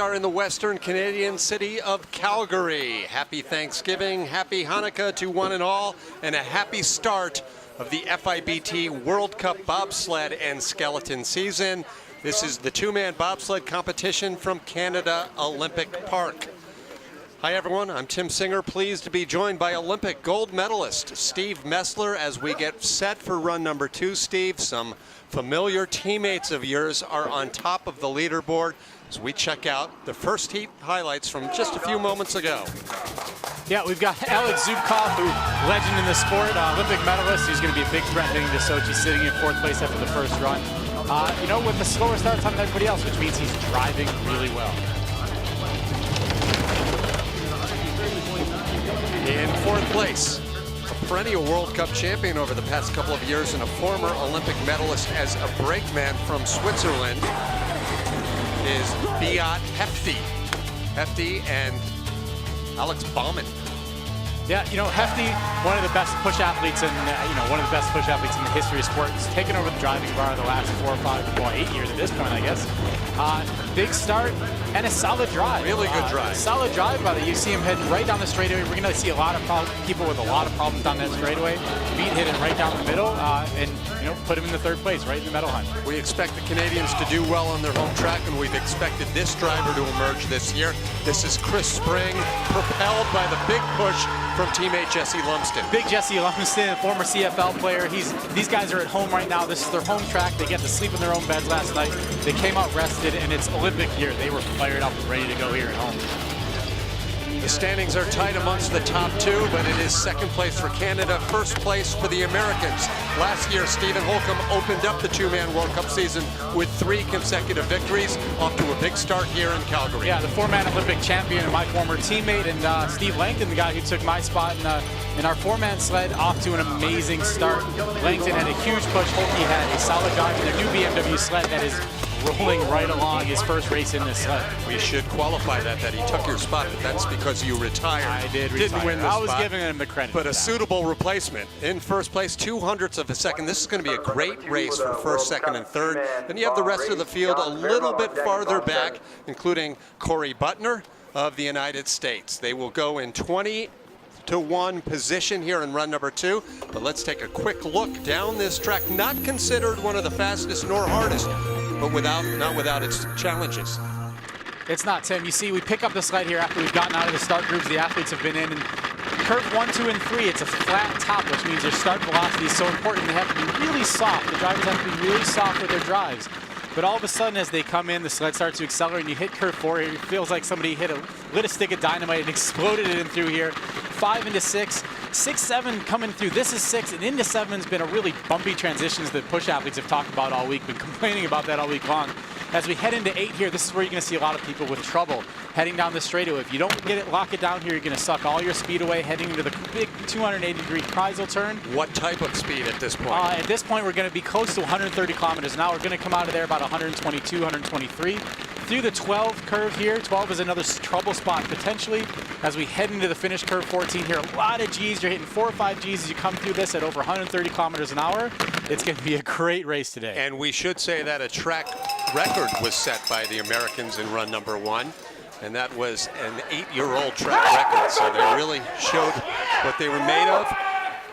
are in the Western Canadian city of Calgary. Happy Thanksgiving, happy Hanukkah to one and all, and a happy start of the FIBT World Cup bobsled and skeleton season. This is the two-man bobsled competition from Canada Olympic Park. Hi everyone, I'm Tim Singer, pleased to be joined by Olympic gold medalist Steve Messler as we get set for run number 2. Steve, some familiar teammates of yours are on top of the leaderboard as we check out the first heat highlights from just a few moments ago. Yeah, we've got Alex Zubkov, who legend in the sport, Olympic medalist, who's going to be a big threat heading to Sochi, sitting in 4th place after the first run. You know, with a slower start time than everybody else, which means he's driving really well. In 4th place, a perennial World Cup champion over the past couple of years and a former Olympic medalist as a brakeman from Switzerland is Viessmann. Hefty and Alex Baumann. Yeah, you know, Hefty, one of the best push athletes in, one of the best push athletes in the history of sport. He's taken over the driving bar the last 4 or 5, well, 8 years at this point, I guess. Big start and a solid drive. Really good drive. Solid drive, by the way. You see him heading right down the straightaway. We're going to see a lot of people with a lot of problems down that straightaway. Beat hit him right down the middle and, you know, put him in the 3rd place, right in the medal hunt. We expect the Canadians to do well on their home track, and we've expected this driver to emerge this year. This is Chris Spring, propelled by the big push from teammate Jesse Lumsden. Big Jesse Lumsden, former CFL player. These guys are at home right now. This is their home track. They get to sleep in their own beds last night. They came out rested, and it's Olympic year. They were fired up and ready to go here at home. The standings are tight amongst the top 2, but it is 2nd place for Canada, 1st place for the Americans. Last year, Stephen Holcomb opened up the two-man World Cup season with 3 consecutive victories, off to a big start here in Calgary. Yeah, the 4-man Olympic champion and my former teammate, and Steve Langton, the guy who took my spot in our 4-man sled, off to an amazing start. Langton had a huge push. Holkey had a solid drive in their new BMW sled that is rolling right along his first race in this sled. We should qualify that he took your spot, but that's because you retired. I did retire. Didn't win the spot. I was giving him the credit. But a suitable replacement. In 1st place, 2/100ths of a second. This is going to be a great race for 1st, 2nd, and 3rd. Then you have the rest of the field a little bit farther back, including Corey Butner of the United States. They will go in 20-1 position here in run number 2. But let's take a quick look down this track. Not considered one of the fastest nor hardest, but not without its challenges. It's not, Tim. You see, we pick up the sled here after we've gotten out of the start grooves the athletes have been in. And curve 1, 2, and 3, it's a flat top, which means your start velocity is so important. They have to be really soft. The drivers have to be really soft with their drives. But all of a sudden, as they come in, the sled starts to accelerate, and you hit curve 4 here. It feels like somebody lit a stick of dynamite and exploded it in through here. 5 into 6. 6, 7 coming through. This is 6, and into 7 has been a really bumpy transitions that push athletes have talked about all week, been complaining about that all week long. As we head into 8 here, this is where you're going to see a lot of people with trouble heading down the straightaway. If you don't lock it down here, you're going to suck all your speed away heading into the big 280-degree Kreisel turn. What type of speed at this point? At this point, we're going to be close to 130 kilometers an hour. We're going to come out of there about 122, 123. Through the 12 curve here, 12 is another trouble spot potentially as we head into the finish curve 14 here. A lot of G's. You're hitting 4 or 5 G's as you come through this at over 130 kilometers an hour. It's going to be a great race today. And we should say that a track record was set by the Americans in run number 1. And that was an 8-year-old track record. So they really showed what they were made of.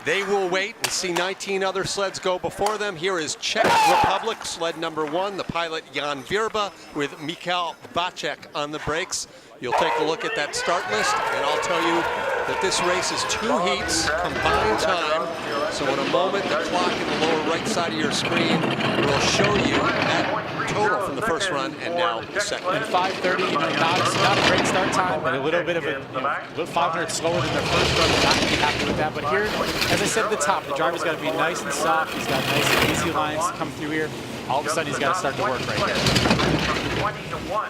They will wait and see 19 other sleds go before them. Here is Czech Republic, sled number 1, the pilot Jan Virba with Michal Bacek on the brakes. You'll take a look at that start list, and I'll tell you that this race is 2 heats, combined time. So in a moment, the clock in the lower right side of your screen will show you that total from the first run and now the second. And 5:30, not a great start time, but a little bit of a, little 500 slower than their first run. Not to be happy with that. But here, as I said at the top, the driver's got to be nice and soft. He's got nice and easy lines to come through here. All of a sudden, he's got to start to work right here. 20-1.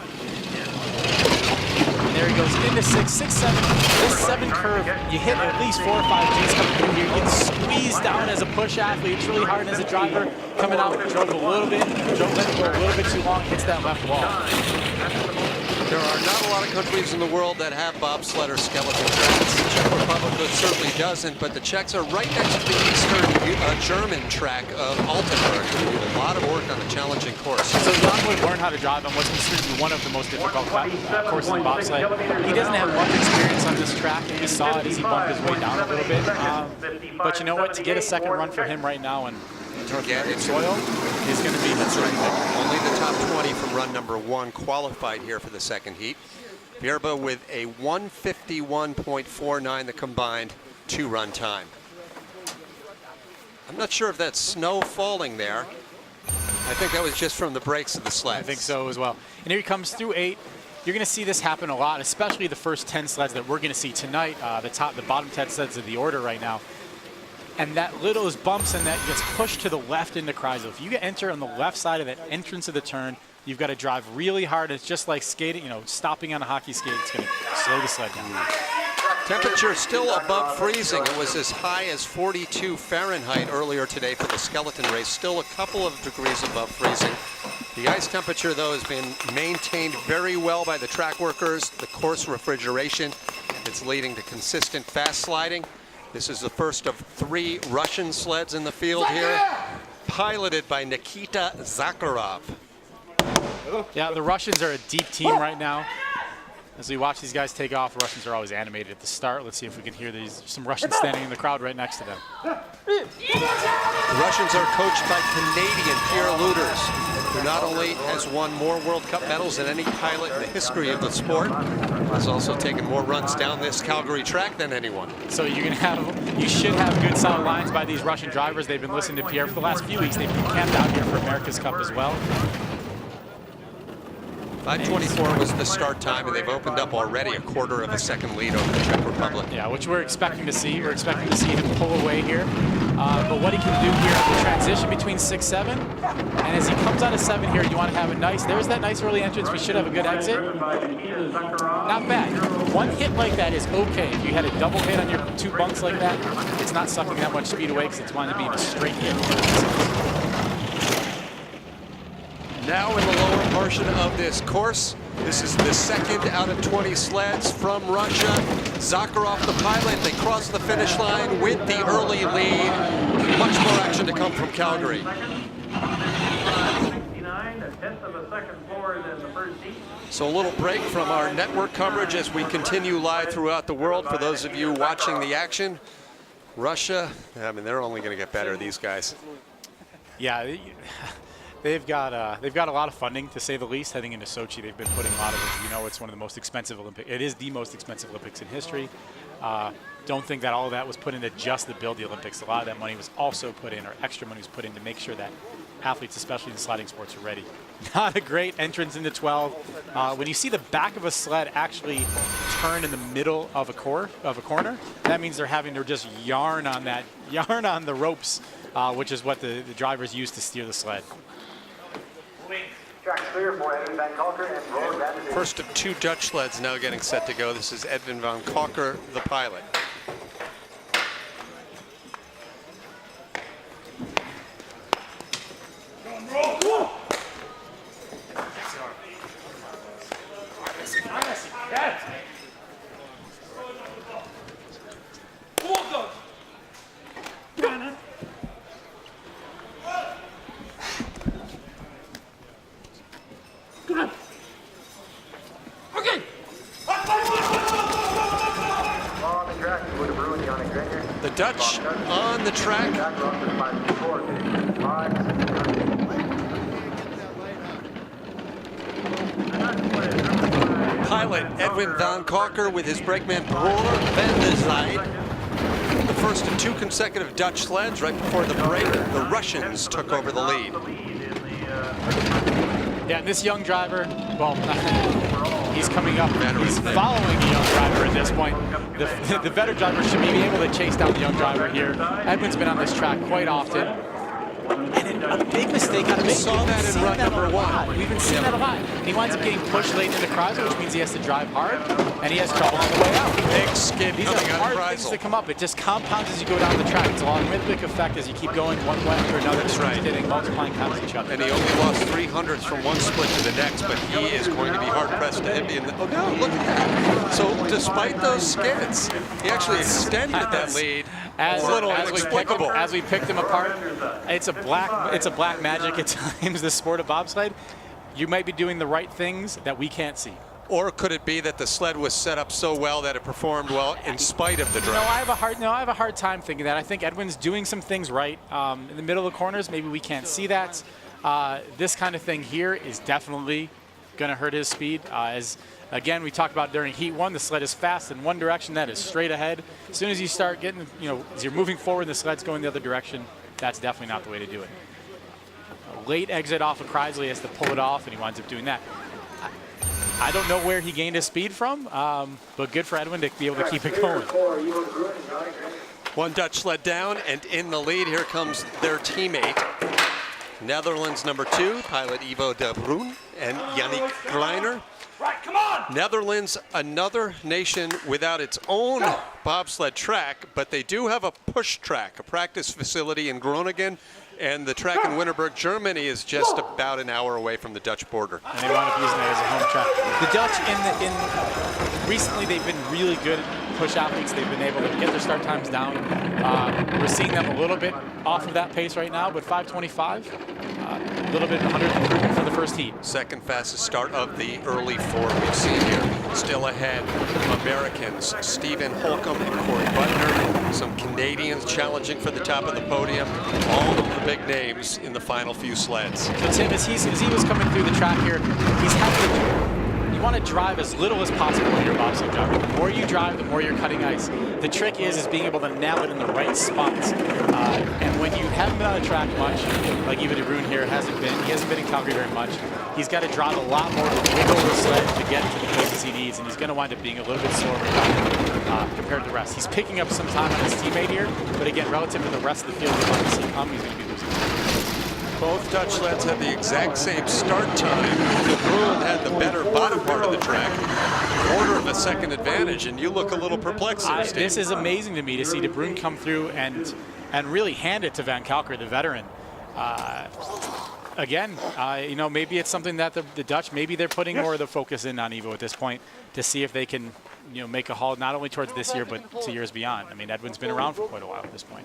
And there he goes into 6, 6, 7. This 7 curve, you hit at least 4 or 5 G's coming through here. You get squeezed down as a push athlete. It's really hard as a driver. Coming out, drove a little bit, let it go a little bit too long, hits that left wall. There are not a lot of countries in the world that have bobsled or skeleton tracks. The Czech Republic certainly doesn't, but the Czechs are right next to the eastern German track of Altenburg. They do a lot of work on a challenging course. So Jan would learn how to drive on what's considered to be one of the most difficult courses in bobsleigh. He doesn't have much experience on this track, and we saw it as he bumped his way down a little bit. But you know what? To get a second run for him right now in North American soil is going to be the right pick. Only the top 20 from run number 1 qualified here for the second heat. Bierba with a 151.49, the combined 2-run time. I'm not sure if that's snow falling there. I think that was just from the brakes of the sleds. I think so as well. And here he comes through 8. You're going to see this happen a lot, especially the first 10 sleds that we're going to see tonight. The bottom 10 sleds of the order right now. And that those bumps and that gets pushed to the left into Kreisel. If you enter on the left side of that entrance of the turn, you've got to drive really hard. It's just like skating, stopping on a hockey skate. It's going to slow the sled down. Temperature still above freezing. It was as high as 42 Fahrenheit earlier today for the skeleton race. Still a couple of degrees above freezing. The ice temperature, though, has been maintained very well by the track workers. The course refrigeration, it's leading to consistent fast sliding. This is the first of 3 Russian sleds in the field here, piloted by Nikita Zakharov. Yeah, the Russians are a deep team right now. As we watch these guys take off, the Russians are always animated at the start. Let's see if we can hear some Russians standing in the crowd right next to them. The Russians are coached by Canadian Pierre Luders, who not only has won more World Cup medals than any pilot in the history of the sport, has also taken more runs down this Calgary track than anyone. So you should have good solid lines by these Russian drivers. They've been listening to Pierre for the last few weeks. They've been camped out here for America's Cup as well. 5:24 was the start time, and they've opened up already a quarter of a second lead over the Czech Republic. Yeah, which we're expecting to see. We're expecting to see him pull away here. But what he can do here, the transition between 6, 7, and as he comes out of 7 here, you want to have a there's that nice early entrance. We should have a good exit. Not bad. One hit like that is okay. If you had a double hit on your 2 bunks like that, it's not sucking that much speed away because it's wanting to be in a straight hit. Now in the lower portion of this course, this is the second out of 20 sleds from Russia. Zakharov, the pilot, they cross the finish line with the early lead. Much more action to come from Calgary. So a little break from our network coverage as we continue live throughout the world. For those of you watching the action, Russia, I mean, they're only going to get better, these guys. Yeah. They've got a lot of funding, to say the least, heading into Sochi. They've been putting a lot of it. It's one of the most expensive Olympics. It is the most expensive Olympics in history. Don't think that all of that was put into just to build the Olympics. A lot of that money was also put in, or extra money was put in, to make sure that athletes, especially in the sliding sports, are ready. Not a great entrance into 12. When you see the back of a sled actually turn in the middle of a corner, that means they're having to just yarn on the ropes, which is what the drivers use to steer the sled. First of 2 Dutch sleds now getting set to go. This is Edwin van Kalker, the pilot. The Dutch on the track. Pilot Edwin van Kalker with his brakeman Broer van der Zijde. The first of 2 consecutive Dutch sleds. Right before the break, the Russians took over the lead. Yeah, and this young driver, well, he's coming up. He's following the young driver at this point. The veteran driver should be able to chase down the young driver here. Edwin's been on this track quite often. And a big mistake out of We saw that in run number 1. We've been seeing that a lot. And he winds up getting pushed late into Kreisel, which means he has to drive hard, and he has trouble on the way out. Big skid These coming are out of hard things Kreisel. to come up. It just compounds as you go down the track. It's a logarithmic effect as you keep going one way after another. That's right. Hitting, multiplying times each other. And he only lost 300ths from one split to the next, but he is going to be hard-pressed to hit me in the... Oh, no, look at that. So despite those skids, he actually extended that lead. As, a little as inexplicable. as we picked him apart, it's a black magic at times, the sport of bobsled. You might be doing the right things that we can't see. Or could it be that the sled was set up so well that it performed well in spite of the No, drag? I have a hard time thinking that. I think Edwin's doing some things right. In the middle of the corners, maybe we can't see that. This kind of thing here is definitely going to hurt his speed. As again, we talked about during Heat 1, the sled is fast in one direction, that is straight ahead. As soon as you start getting, as you're moving forward, the sled's going the other direction, that's definitely not the way to do it. A late exit off of Kreisel, he has to pull it off, and he winds up doing that. I don't know where he gained his speed from, but good for Edwin to be able to keep it going. One Dutch sled down, and in the lead, here comes their teammate. Netherlands number 2, pilot Ivo de Bruin and Yannick Kleiner. Right, come on! Netherlands, another nation without its own bobsled track, but they do have a push track, a practice facility in Groningen, and the track in Winterberg, Germany is just about an hour away from the Dutch border. And they wound up using that as a home track. The Dutch, recently they've been really good push athletes. They've been able to get their start times down. We're seeing them a little bit off of that pace right now, but 5:25, a little bit 100 improvement for the first heat. Second fastest start of the early 4 we've seen here. Still ahead, Americans, Stephen Holcomb and Corey Butner. Some Canadians challenging for the top of the podium. All of the big names in the final few sleds. So Tim, as he was coming through the track here, he's having to, you want to drive as little as possible when you're bobsled driving. The more you drive, the more you're cutting ice. The trick is being able to nail it in the right spots. And when you haven't been on a track much, like Ivo de Bruin here he hasn't been in Calgary very much, he's got to drive a lot more to wiggle the sled to get to the places he needs, and he's going to wind up being a little bit slower compared to the rest. He's picking up some time on his teammate here, but again, relative to the rest of the field, he's going to be losing. Both Dutch sleds had the exact same start time. De Bruin had the better bottom part of the track, quarter of a second advantage, and you look a little perplexed here, Steve. This is amazing to me to see De Bruin come through and really hand it to Van Kalker, the veteran. Again, maybe it's something that the Dutch, maybe they're putting more of the focus in on Ivo at this point to see if they can, make a haul not only towards this year but to years beyond. I mean, Edwin's been around for quite a while at this point.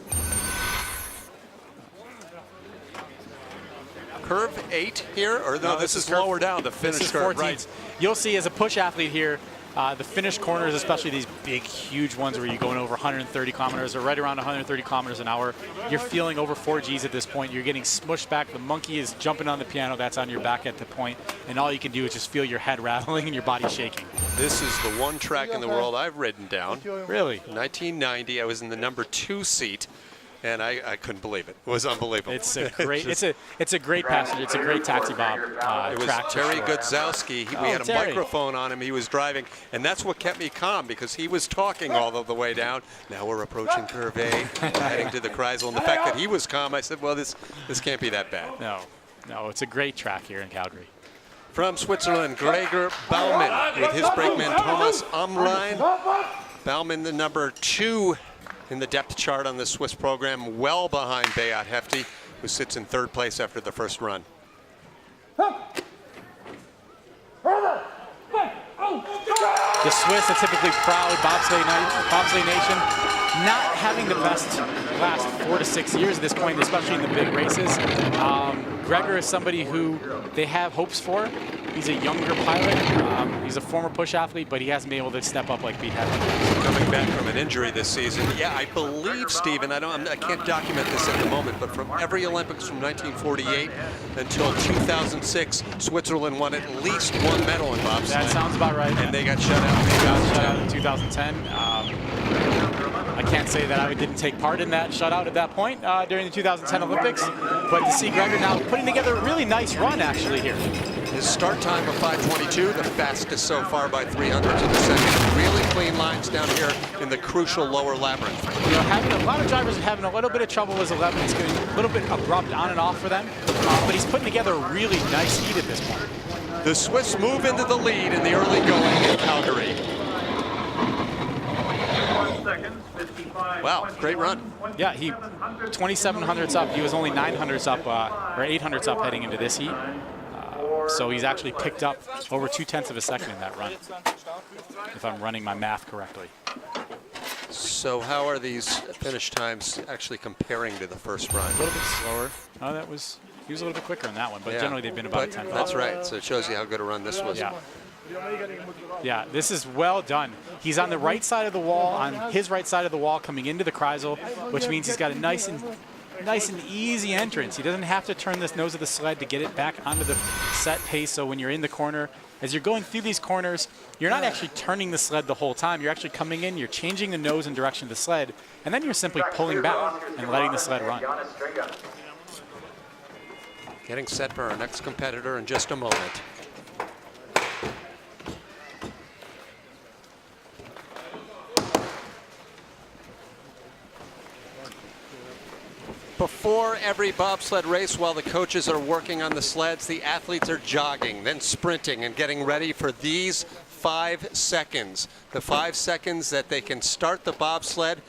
Curve 8 here, or no, this is lower down, the finish This is curve, 14. right? You'll see as a push athlete here, the finish corners, especially these big, huge ones where you're going over 130 kilometers or right around 130 kilometers an hour, you're feeling over 4 Gs at this point. You're getting smushed back. The monkey is jumping on the piano that's on your back at the point, and all you can do is just feel your head rattling and your body shaking. This is the one track in the world I've ridden down. Really? 1990, I was in the number 2 seat. And I couldn't believe it. It was unbelievable. It's a great, it's a great passenger. It's a great taxi bob. It was Terry Godzowski. We had a Terry. microphone on him. He was driving, and that's what kept me calm because he was talking all of the way down. Now we're approaching Curve A, heading to the Kreisel, and the fact that he was calm, I said, well, this can't be that bad. No, it's a great track here in Calgary. From Switzerland, Gregor Baumann with his brakeman Thomas Amlein. Baumann, the number 2 in the depth chart on the Swiss program, well behind Beat Hefty, who sits in 3rd place after the first run. The Swiss, a typically proud bobsleigh nation, not having the best last 4 to 6 years at this point, especially in the big races. Gregor is somebody who they have hopes for. He's a younger pilot. He's a former push athlete, but he hasn't been able to step up like Beat Hefty. Coming back from an injury this season. Yeah, I believe, Stephen, I can't document this at the moment, but from every Olympics from 1948 until 2006, Switzerland won at least 1 medal in bobsled. That sounds about right. And they got shut out in 2010. I can't say that I didn't take part in that shutout at that point during the 2010 Olympics, but to see Gregor now putting together a really nice run actually here. His start time of 5:22, the fastest so far by 300s of a second. really clean lines down here in the crucial lower labyrinth. You know, having a lot of drivers are having a little bit of trouble as 11. It's getting a little bit abrupt on and off for them, but he's putting together a really nice heat at this point. The Swiss move into the lead in the early going in Calgary. 1 second, 55. Wow, great run. Yeah, he 2,700s up. He was only 900s up, or 800s up heading into this heat. So he's actually picked up over 0.2 of a second in that run, if I'm running my math correctly. So how are these finish times actually comparing to the first run? A little bit slower. Oh, he was a little bit quicker in that one, but generally they've been about a 10th. That's right. So it shows you how good a run this was. Yeah. Yeah, this is well done. He's on the right side of the wall, on his right side of the wall coming into the Kreisel, which means he's got a nice and easy entrance. He doesn't have to turn this nose of the sled to get it back onto the set pace. So when you're in the corner, as you're going through these corners, you're not actually turning the sled the whole time. You're actually coming in, you're changing the nose and direction of the sled, and then you're simply pulling back and letting the sled run. Getting set for our next competitor in just a moment. Before every bobsled race, while the coaches are working on the sleds, the athletes are jogging, then sprinting and getting ready for these 5 seconds. The 5 seconds that they can start the bobsled.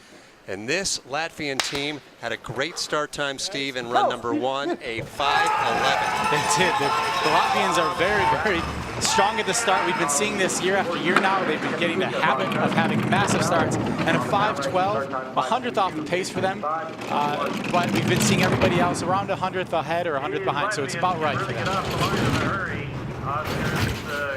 And this Latvian team had a great start time, Steve, in run number 1, a 5:11. They did. The Latvians are very, very strong at the start. We've been seeing this year after year now. They've been getting the habit of having massive starts. And a 5:12, a 100th off the pace for them. But we've been seeing everybody else around 100th ahead or 100th behind, so it's about right for them.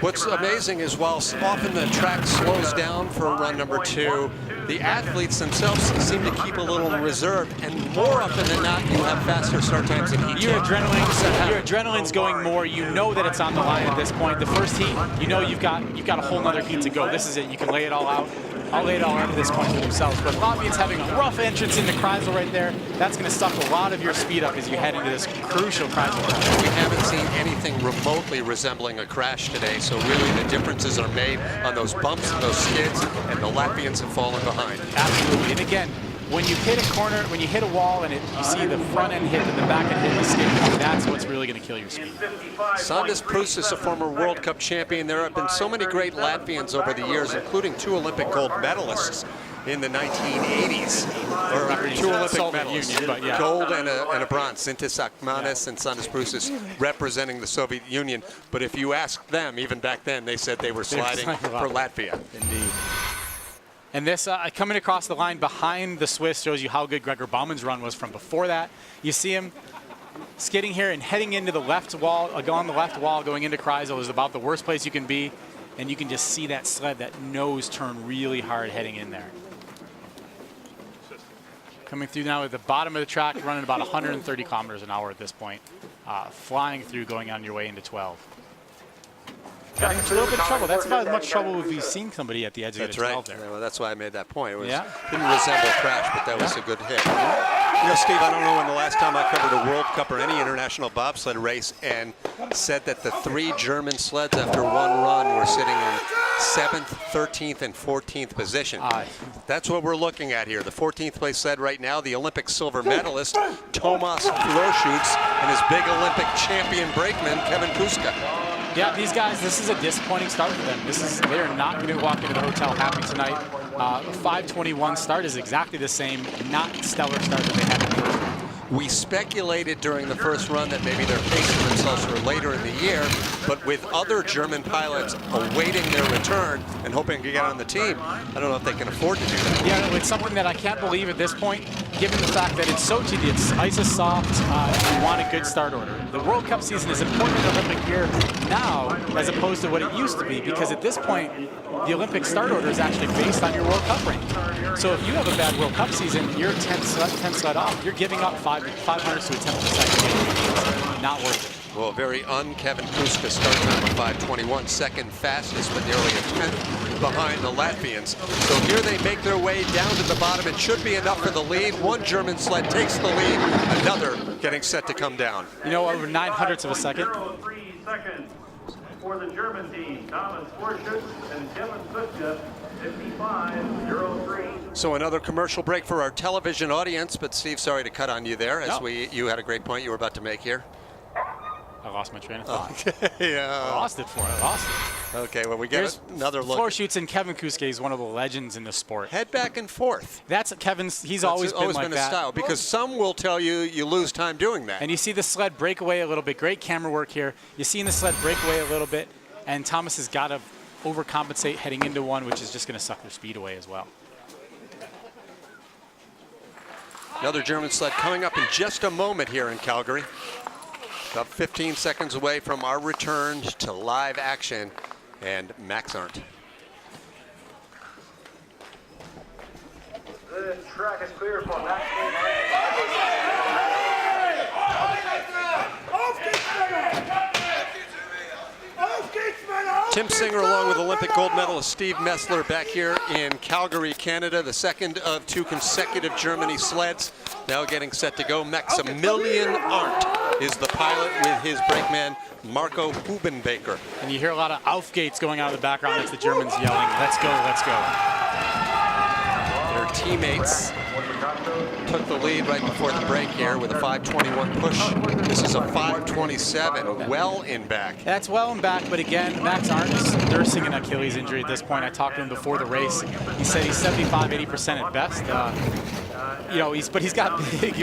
What's amazing is while often the track slows down for run number 2, the athletes themselves seem to keep a little in reserve, and more often than not, you have faster start times in heat. Your adrenaline's going more. You know that it's on the line at this point. The first heat, you know you've got a whole nother heat to go. This is it. You can lay it all out. I'll lay it all out at this point for themselves. But Latvians having a rough entrance into Kreisel right there, that's going to suck a lot of your speed up as you head into this crucial Kreisel. We haven't seen anything remotely resembling a crash today, so really the differences are made on those bumps and those skids, and the Latvians have fallen behind. Absolutely. And again, when you hit a corner, when you hit a wall and you see the front end hit and the back end hit the skid, that's what's really going to kill your speed. Sandis Prūsis, a former World Cup champion. There have been so many great Latvians over the years, including 2 Olympic gold medalists in the 1980s. Or 2 Olympic medalists, Union, but yeah. Gold and a bronze. Sintis Akmanis and Sandis Prūsis representing the Soviet Union. But if you ask them, even back then, they said they were sliding for Latvia. Indeed. And this coming across the line behind the Swiss shows you how good Gregor Baumann's run was from before that. You see him skidding here and heading into the left wall, on the left wall going into Kreisel is about the worst place you can be. And you can just see that sled, that nose turn really hard heading in there. Coming through now at the bottom of the track, running about 130 kilometers an hour at this point. Flying through, going on your way into 12. Getting a little bit of trouble. That's about as much trouble as we've seen somebody at the edge of the 12 there. Yeah, well, that's why I made that point. It Yeah. Didn't resemble a crash, but that was a good hit. You know, Steve, I don't know when the last time I covered a World Cup or any international bobsled race and said that the 3 German sleds after one run were sitting in 7th, 13th, and 14th position. That's what we're looking at here. The 14th place sled right now, the Olympic silver medalist, Tomas Florschutz, and his big Olympic champion brakeman, Kevin Kuska. Yeah, these guys, this is a disappointing start for them. They are not going to walk into the hotel happy tonight. A 5:21 start is exactly the same, not stellar start that they had in the first run. We speculated during the first run that maybe they're pacing themselves for later in the year, but with other German pilots awaiting their return and hoping to get on the team, I don't know if they can afford to do that. Yeah, it's something that I can't believe at this point, given the fact that it's Sochi, the ice is soft, you want a good start order. The World Cup season is important in the Olympic year now as opposed to what it used to be, because at this point, the Olympic start order is actually based on your World Cup rank. So if you have a bad World Cup season, you're 10 sled off. You're giving up 500 to a 10th of a second. Not worth it. Well, very un-Kevin Kuska start time of 5:21, second fastest, but nearly a 10th behind the Latvians. So here they make their way down to the bottom. It should be enough for the lead. One German sled takes the lead, another getting set to come down. You know, over 900ths of a second. 0.03 seconds. For the German team, Thomas Forschutz and Kevin Kutka, 55-03. So another commercial break for our television audience, but Steve, sorry to cut on you there, as you had a great point you were about to make here. I lost my train of thought. Okay, yeah. I lost it. Okay, well, we get another look. Forschutz, and Kevin Kuska is one of the legends in the sport. Head back and forth. That's Kevin's. He's That's always been like his that. style, because some will tell you you lose time doing that. And you see the sled break away a little bit. Great camera work here. You see the sled break away a little bit, and Thomas has got to overcompensate heading into one, which is just going to suck their speed away as well. Another German sled coming up in just a moment here in Calgary. About 15 seconds away from our return to live action, and Max Arndt. The track is clear for Max. Tim Singer, along with Olympic gold medalist Steve Messler, back here in Calgary, Canada, the second of 2 consecutive Germany sleds, now getting set to go. Maximilian Arndt is the pilot with his brakeman, Marco Hubenbaker. And you hear a lot of Aufgates going on in the background. That's the Germans yelling, "Let's go, let's go." Their teammates took the lead right before the break here with a 5:21 push. This is a 5:27, well in back. That's well in back, but again, Max Arndt is nursing an Achilles injury at this point. I talked to him before the race. He said he's 75–80% at best. You know, he's got big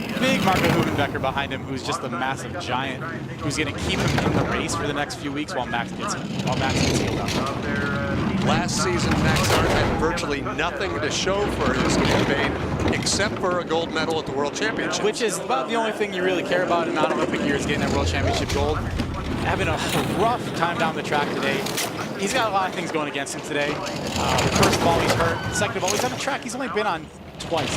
Marco Hubenbecker behind him, who's just a massive giant, who's going to keep him in the race for the next few weeks while Max gets healed up. Last season, Max Arndt had virtually nothing to show for his campaign except for a gold medal at the World Championship. Which is about the only thing you really care about in non-Olympic years, getting that World Championship gold. Having a rough time down the track today. He's got a lot of things going against him today. First of all, he's hurt. Second of all, he's on the track he's only been on twice.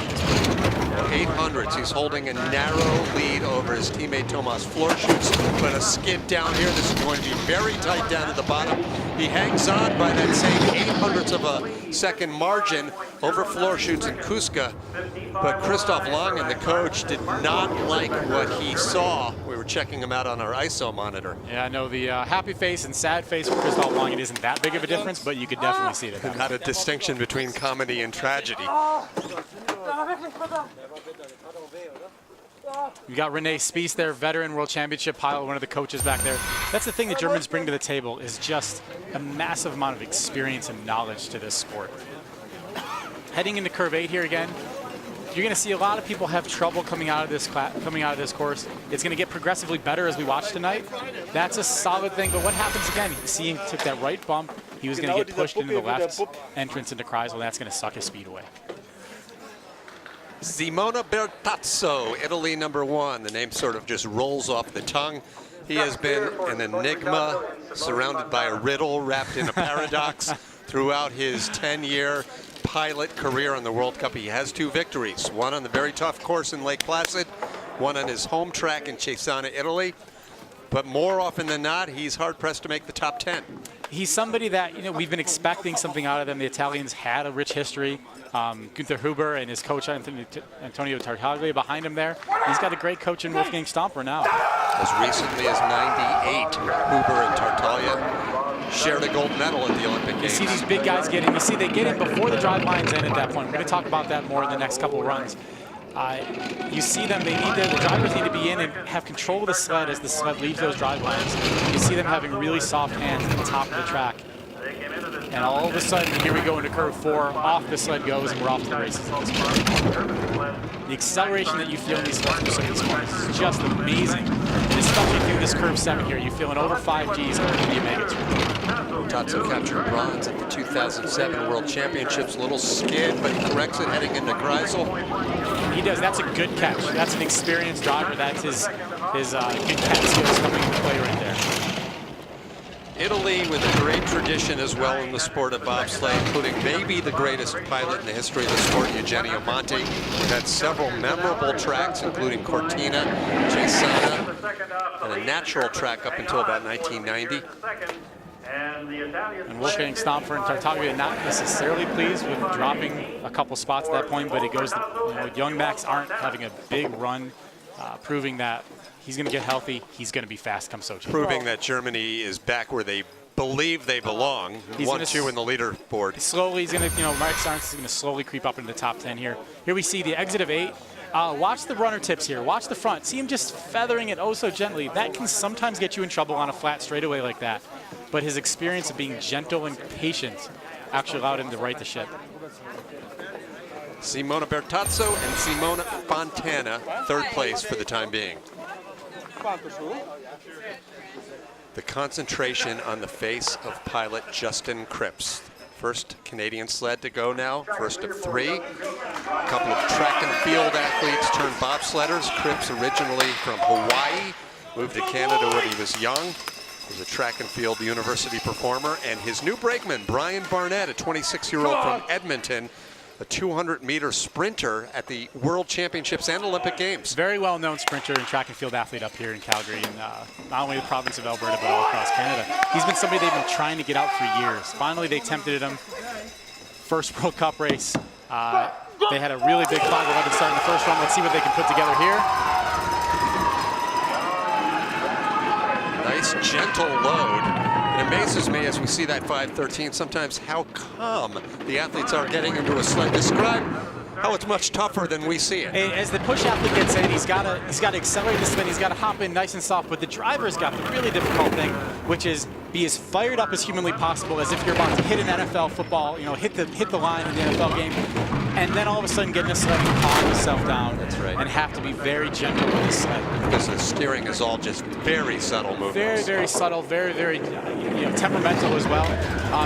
800s. He's holding a narrow lead over his teammate Thomas Forschutz, but a skid down here. This is going to be very tight down at the bottom. He hangs on by that same 800ths of a second margin over Forschutz and Kuska, but Christoph Langen, the coach, did not like what he saw. We were checking him out on our ISO monitor. Yeah, I know the happy face and sad face for Christoph Langen isn't that big of a difference, but you could definitely see that. Not a distinction between comedy and tragedy. You got René Spiess there, veteran World Championship pilot, one of the coaches back there. That's the thing the Germans bring to the table, is just a massive amount of experience and knowledge to this sport. Heading into curve 8 here again, you're going to see a lot of people have trouble coming out of this course. It's going to get progressively better as we watch tonight. That's a solid thing, but what happens again? You see, he took that right bump. He was going to get pushed into the left entrance into Kreisel, and that's going to suck his speed away. Simona Bertazzo, Italy #1. The name sort of just rolls off the tongue. He has been an enigma, surrounded by a riddle, wrapped in a paradox throughout his 10-year pilot career on the World Cup. He has 2 victories, one on the very tough course in Lake Placid, one on his home track in Cesana, Italy. But more often than not, he's hard-pressed to make the top 10. He's somebody that, you know, we've been expecting something out of them. The Italians had a rich history. Günther Huber and his coach Antonio Tartaglia behind him there. He's got a great coach in Wolfgang Stomper now. As recently as '98, Huber and Tartaglia shared a gold medal at the Olympic Games. You see these big guys get in. You see they get in before the drive lines end at that point. We're going to talk about that more in the next couple of runs. You see them, the drivers need to be in and have control of the sled as the sled leaves those drive lines. You see them having really soft hands at the top of the track. And all of a sudden, here we go into curve 4, off the sled goes, and we're off to the races at this point. The acceleration that you feel in these sleds is just amazing. And especially through this curve 7 here, you feel an over 5 Gs going to the Omega. Tatso captured bronze at the 2007 World Championships. Little skid, but he corrects it heading into Kreisel. He does. That's a good catch. That's an experienced driver. That's his good catch skills coming into play right there. Italy with a great tradition as well in the sport of bobsleigh, including maybe the greatest pilot in the history of the sport, Eugenio Monti. We've had several memorable tracks, including Cortina, Cesana, and a natural track up until about 1990. And Wolfgang Stomper and Tartaglia not necessarily pleased with dropping a couple spots at that point, but it goes to, young Max Arndt having a big run, proving that he's going to get healthy. He's going to be fast come Sochi. Proving that Germany is back where they believe they belong. 1-2 in the leaderboard. Slowly, he's going to, Mark Sarnes is going to slowly creep up into the top 10 here. Here we see the exit of 8. Watch the runner tips here. Watch the front. See him just feathering it oh so gently. That can sometimes get you in trouble on a flat straightaway like that. But his experience of being gentle and patient actually allowed him to right the ship. Simona Bertazzo and Simona Fontana, third place for the time being. The concentration on the face of pilot Justin Cripps. First Canadian sled to go now, first of 3. A couple of track and field athletes turned bobsledders. Cripps originally from Hawaii, moved to Canada when he was young. He's a track and field university performer. And his new brakeman, Brian Barnett, a 26-year-old from Edmonton, a 200-meter sprinter at the World Championships and Olympic Games. Very well-known sprinter and track and field athlete up here in Calgary, and not only the province of Alberta, but all across Canada. He's been somebody they've been trying to get out for years. Finally, they tempted him. First World Cup race. They had a really big 5:11 start in the first run. Let's see what they can put together here. Nice, gentle load. It amazes me as we see that 5:13 sometimes how calm the athletes are getting into a sled. Describe how it's much tougher than we see it. As the push athlete gets in, he's got to accelerate the spin. He's got to hop in nice and soft. But the driver's got the really difficult thing, which is be as fired up as humanly possible, as if you're about to hit an NFL football, hit the line in the NFL game, and then all of a sudden get in a sled and calm himself down. That's right. And have to be very gentle with the sled. Because the steering is all just very subtle movements. Very, very subtle, very, very temperamental as well.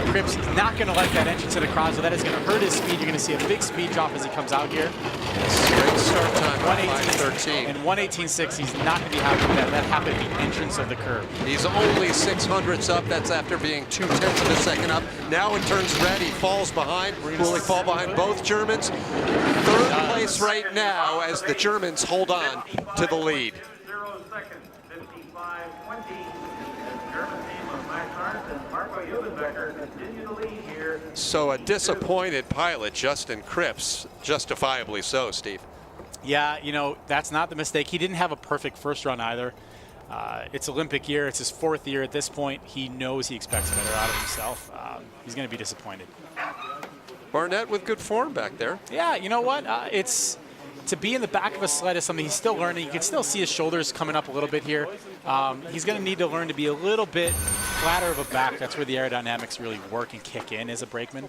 Cripps is not going to like that entrance to the crowd, so that is going to hurt his speed. You're going to see a big speed drop as he comes out here. Great start time, 5:13. And 1:18.6, he's not going to be happy with that. That happened at the entrance of the curve. He's only 600ths up. That's after being 0.2 of a second up. Now it turns red. He falls behind. Will he fall behind both Germans? Third place right now as the Germans hold on to the lead. 0 seconds, 55-20. The German team of Max Arndt and Marco Julenbecker continue to lead here. So a disappointed pilot, Justin Cripps, justifiably so, Steve. Yeah, that's not the mistake. He didn't have a perfect first run either. It's Olympic year. It's his 4th year at this point. He knows he expects better out of himself. He's going to be disappointed. Barnett with good form back there. Yeah, you know what? It's to be in the back of a sled is something he's still learning. You can still see his shoulders coming up a little bit here. He's going to need to learn to be a little bit flatter of a back. That's where the aerodynamics really work and kick in as a brakeman.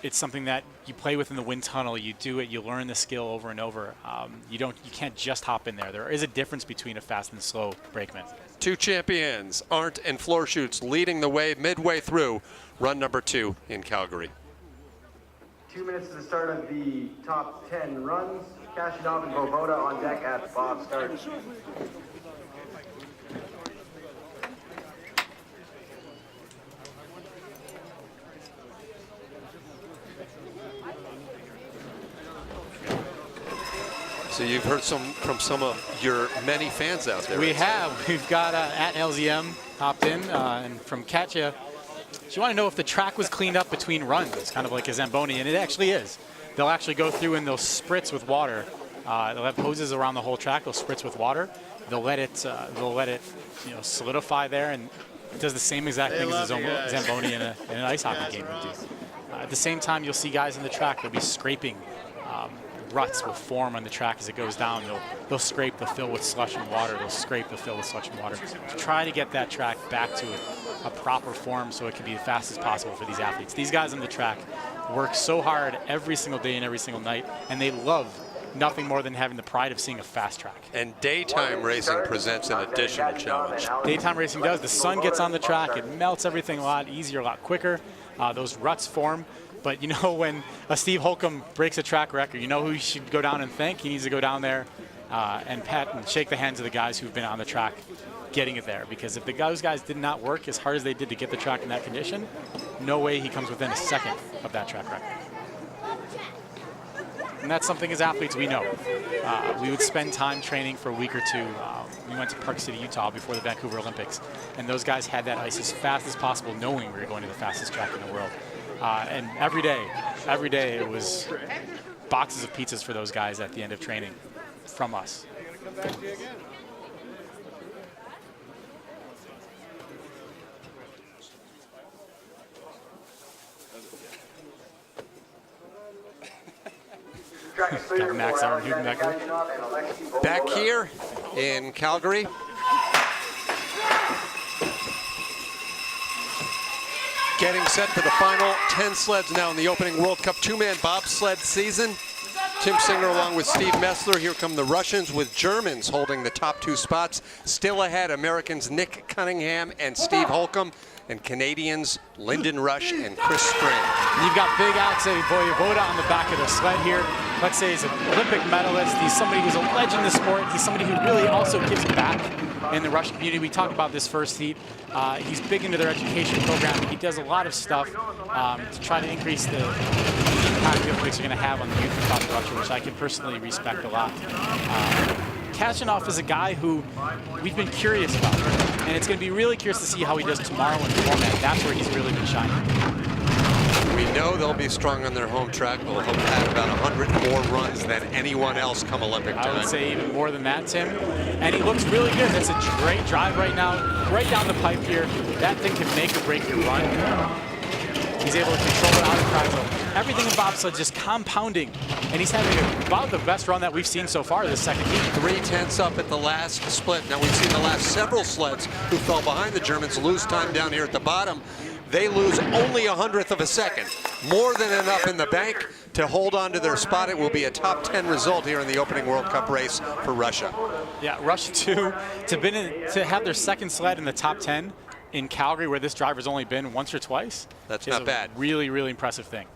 It's something that you play with in the wind tunnel. You do it. You learn the skill over and over. You can't just hop in there. There is a difference between a fast and slow brakeman. 2 champions, Arndt and Floorschutz, leading the way midway through run number 2 in Calgary. 2 minutes to the start of the top 10 runs. Kashinov and Vovoda on deck at Bob start. So you've heard from some of your many fans out there. We have. We've got at LZM hopped in, and from Katya, she wanted to know if the track was cleaned up between runs. It's kind of like a Zamboni, and it actually is. They'll actually go through and they'll spritz with water. They'll have hoses around the whole track. They'll spritz with water. They'll let it solidify there, and it does the same exact thing as a Zamboni in an ice hockey game would do. At the same time, you'll see guys in the track. They'll be scraping. Ruts will form on the track as it goes down. They'll scrape, they'll fill with slush and water. They'll scrape, they'll fill with slush and water to try to get that track back to a proper form so it can be as fast as possible for these athletes. These guys on the track work so hard every single day and every single night, and they love nothing more than having the pride of seeing a fast track. And daytime racing presents an additional challenge. Daytime racing does. The sun gets on the track. It melts everything a lot easier, a lot quicker. Those ruts form. But when a Steve Holcomb breaks a track record, who he should go down and thank? He needs to go down there and pat and shake the hands of the guys who've been on the track getting it there. Because if those guys did not work as hard as they did to get the track in that condition, no way he comes within a second of that track record. And that's something as athletes we know. We would spend time training for a week or two. We went to Park City, Utah before the Vancouver Olympics. And those guys had that ice as fast as possible, knowing we were going to the fastest track in the world. And every day it was boxes of pizzas for those guys at the end of training from us. track is clear Got Max for Aaron Alexander Hugenbecker. Kajinov and Alexei Vovoda. Back here in Calgary, getting set for the final 10 sleds now in the opening World Cup two-man bobsled season. Tim Singer along with Steve Messler. Here come the Russians with Germans holding the top 2 spots. Still ahead, Americans Nick Cunningham and Steve Holcomb, and Canadians Lyndon Rush and Chris String. And you've got big Alexei Vovoda on the back of the sled here. Let's say he's an Olympic medalist. He's somebody who's a legend in the sport. He's somebody who really also gives back in the Russian community. We talked about this first heat. He's big into their education program. He does a lot of stuff to try to increase the impact the Olympics are going to have on the youth across Russia, which I can personally respect a lot. Kachanov is a guy who we've been curious about, and it's going to be really curious to see how he does tomorrow in the format. That's where he's really been shining. We know they'll be strong on their home track. We'll hope to have about 100 more runs than anyone else come Olympic time. I would say even more than that, Tim. And he looks really good. That's a great drive right now, right down the pipe here. That thing can make or break your run. He's able to control it out of track. So everything in bobsled just compounding. And he's having about the best run that we've seen so far this second heat. 3/10 up at the last split. Now we've seen the last several sleds who fell behind the Germans lose time down here at the bottom. They lose only 100th of a second. More than enough in the bank to hold on to their spot. It will be a top 10 result here in the opening World Cup race for Russia. Yeah, Russia too, to have their second sled in the top 10 in Calgary, where this driver's only been once or twice. That's not bad. Really, really impressive thing.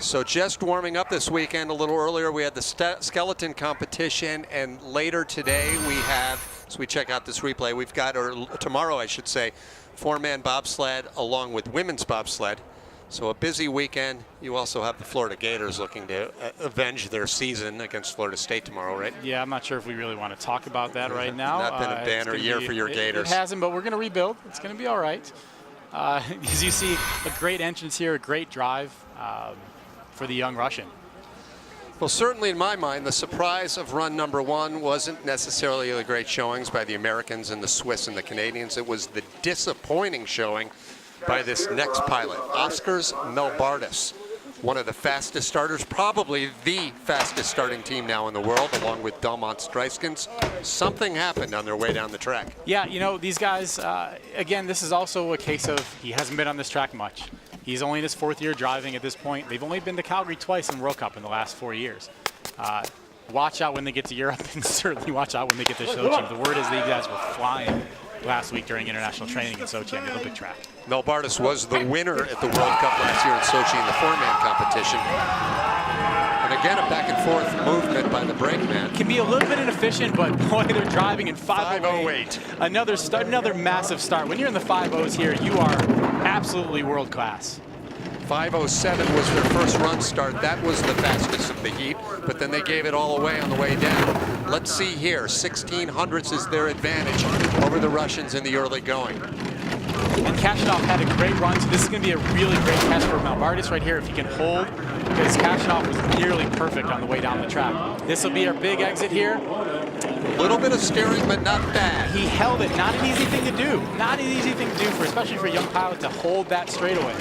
So just warming up this weekend a little earlier, we had the skeleton competition, and later today we have, as we check out this replay, we've got, or tomorrow I should say, 4-man bobsled along with women's bobsled. So a busy weekend. You also have the Florida Gators looking to avenge their season against Florida State tomorrow, right? Yeah, I'm not sure if we really want to talk about that right now. Not been a banner year for your Gators. It hasn't, but we're going to rebuild. It's going to be all right. As you see, a great entrance here, a great drive for the young Russian. Well, certainly in my mind, the surprise of run number 1 wasn't necessarily the great showings by the Americans and the Swiss and the Canadians. It was the disappointing showing by this next pilot, Oskars Melbardis, one of the fastest starters, probably the fastest starting team now in the world, along with Belmont Streiskens. Something happened on their way down the track. Yeah, you know, these guys, again, this is also a case of he hasn't been on this track much. He's only in his 4th year driving at this point. They've only been to Calgary twice in World Cup in the last 4 years. Watch out when they get to Europe, and certainly watch out when they get to Sochi. The word is these guys were flying last week during international training in Sochi on the Olympic track. Melbardis was the winner at the World Cup last year in Sochi in the 4-man competition. And again, a back and forth movement by the brakeman. Can be a little bit inefficient, but boy, they're driving in 5:08. Another massive start. When you're in the 5.0s here, you are absolutely world class. 5:07 was their first run start. That was the fastest of the heat, but then they gave it all away on the way down. Let's see here, 1600ths is their advantage over the Russians in the early going. And Kachanov had a great run, so this is going to be a really great test for Melbardis right here if he can hold, because Kachanov was nearly perfect on the way down the track. This will be our big exit here. A little bit of steering, but not bad. He held it. Not an easy thing to do. Not an easy thing to do, especially for a young pilot, to hold that straightaway.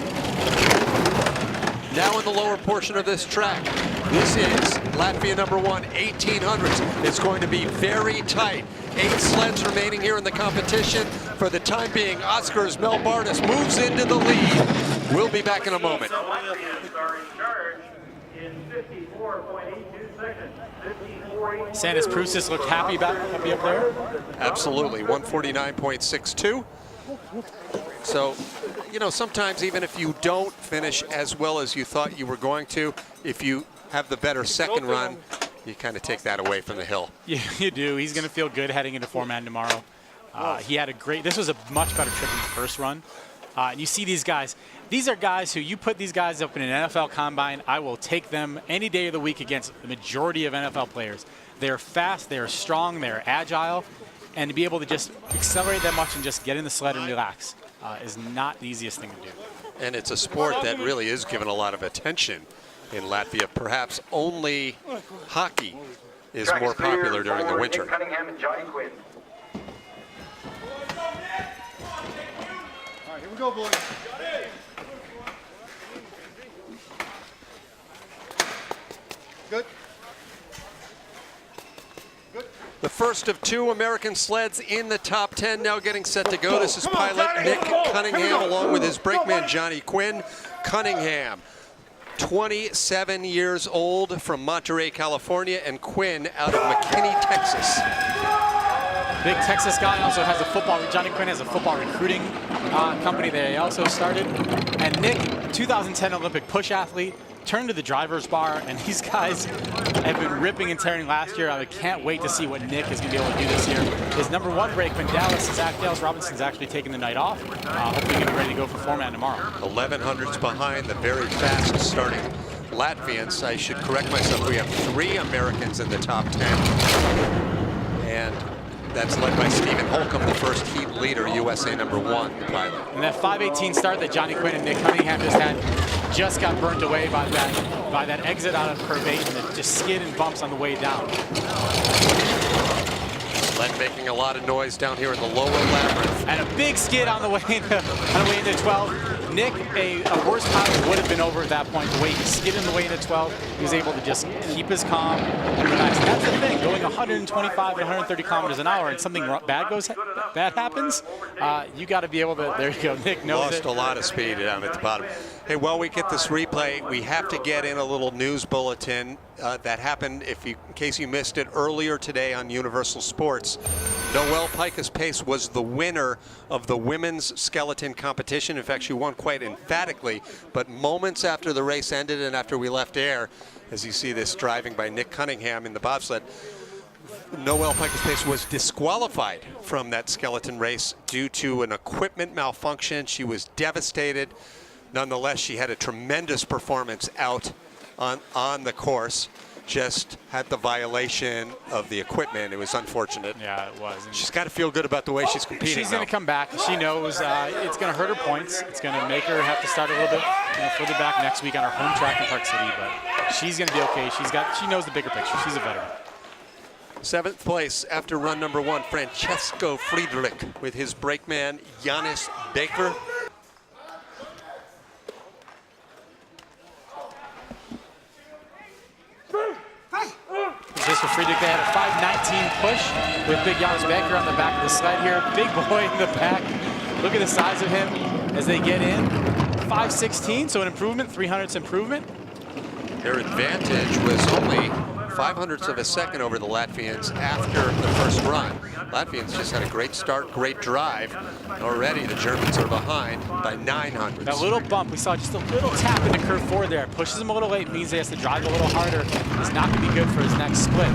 Now in the lower portion of this track, this is Latvia number 1, 1800s. It's going to be very tight. 8 sleds remaining here in the competition. For the time being, Oskars Melbardis moves into the lead. We'll be back in a moment. The Latvians are in charge in 54.82 seconds. 54.82. Sandis Prusis looked happy up there. Absolutely, 149.62. So, you know, sometimes even if you don't finish as well as you thought you were going to, if you have the better second run, you kind of take that away from the hill. Yeah, you do. He's going to feel good heading into 4-man tomorrow. He had a great, this was a much better trip than the first run. And you see these guys. These are guys who you put these guys up in an NFL combine, I will take them any day of the week against the majority of NFL players. They're fast, they're strong, they're agile, and to be able to just accelerate that much and just get in the sled and relax is not the easiest thing to do. And it's a sport that really is given a lot of attention in Latvia. Perhaps only hockey is more popular during the winter. Nick Cunningham and Johnny Quinn. All right, here we go, boys. The first of 2 American sleds in the top 10 now getting set to go. This is pilot Nick Cunningham along with his brakeman Johnny Quinn. Cunningham, 27 years old, from Monterey, California, and Quinn out of McKinney, Texas. Big Texas guy, also has a football, Johnny Quinn has a football recruiting company they also started. And Nick, 2010 Olympic push athlete, turned to the driver's bar, and these guys have been ripping and tearing last year. I can't wait to see what Nick is going to be able to do this year. His #1 brakeman, Dallas Robinson's actually taking the night off. Hopefully getting ready to go for foreman tomorrow. 1100s behind the very fast starting Latvians. I should correct myself. We have 3 Americans in the top 10. And that's led by Stephen Holcomb, the first heat leader, USA #1 pilot. And that 5:18 start that Johnny Quinn and Nick Cunningham just had just got burnt away by that exit out of curve 8, and it just skid and bumps on the way down. Sled making a lot of noise down here in the lower labyrinth. And a big skid on the way into 12. Nick, a worse pilot would have been over at that point. The way he skidded on the way into 12, he was able to just keep his calm and relax. And that's the thing, going 125 and 130 kilometers an hour and something bad happens, you got to be able to, there you go, Nick knows Lost a lot of speed down at the bottom. Hey, while we get this replay, we have to get in a little news bulletin that happened, in case you missed it, earlier today on Universal Sports. Noelle Picus-Pace was the winner of the women's skeleton competition. In fact, she won quite emphatically, but moments after the race ended and after we left air, as you see this driving by Nick Cunningham in the bobsled, Noelle Picus-Pace was disqualified from that skeleton race due to an equipment malfunction. She was devastated. Nonetheless, she had a tremendous performance out on the course. Just had the violation of the equipment. It was unfortunate. Yeah, it was. And she's got to feel good about the way she's competing. She's going to come back. She knows it's going to hurt her points. It's going to make her have to start a little bit further back next week on her home track in Park City. But she's going to be okay. She knows the bigger picture. She's a veteran. 7th place after run #1, Francesco Friedrich with his brakeman Janis Baker. Just for Friedrich, they had a 5:19 push with big Janis Baker on the back of the sled here. Big boy in the back. Look at the size of him as they get in. 5:16, so an improvement, 300ths improvement. Their advantage was only 0.05 of a second over the Latvians after the first run. Latvians just had a great start, great drive. Already the Germans are behind by 0.09. That little bump, we saw just a little tap into curve 4 there. Pushes him a little late, means he has to drive a little harder. It's not going to be good for his next split.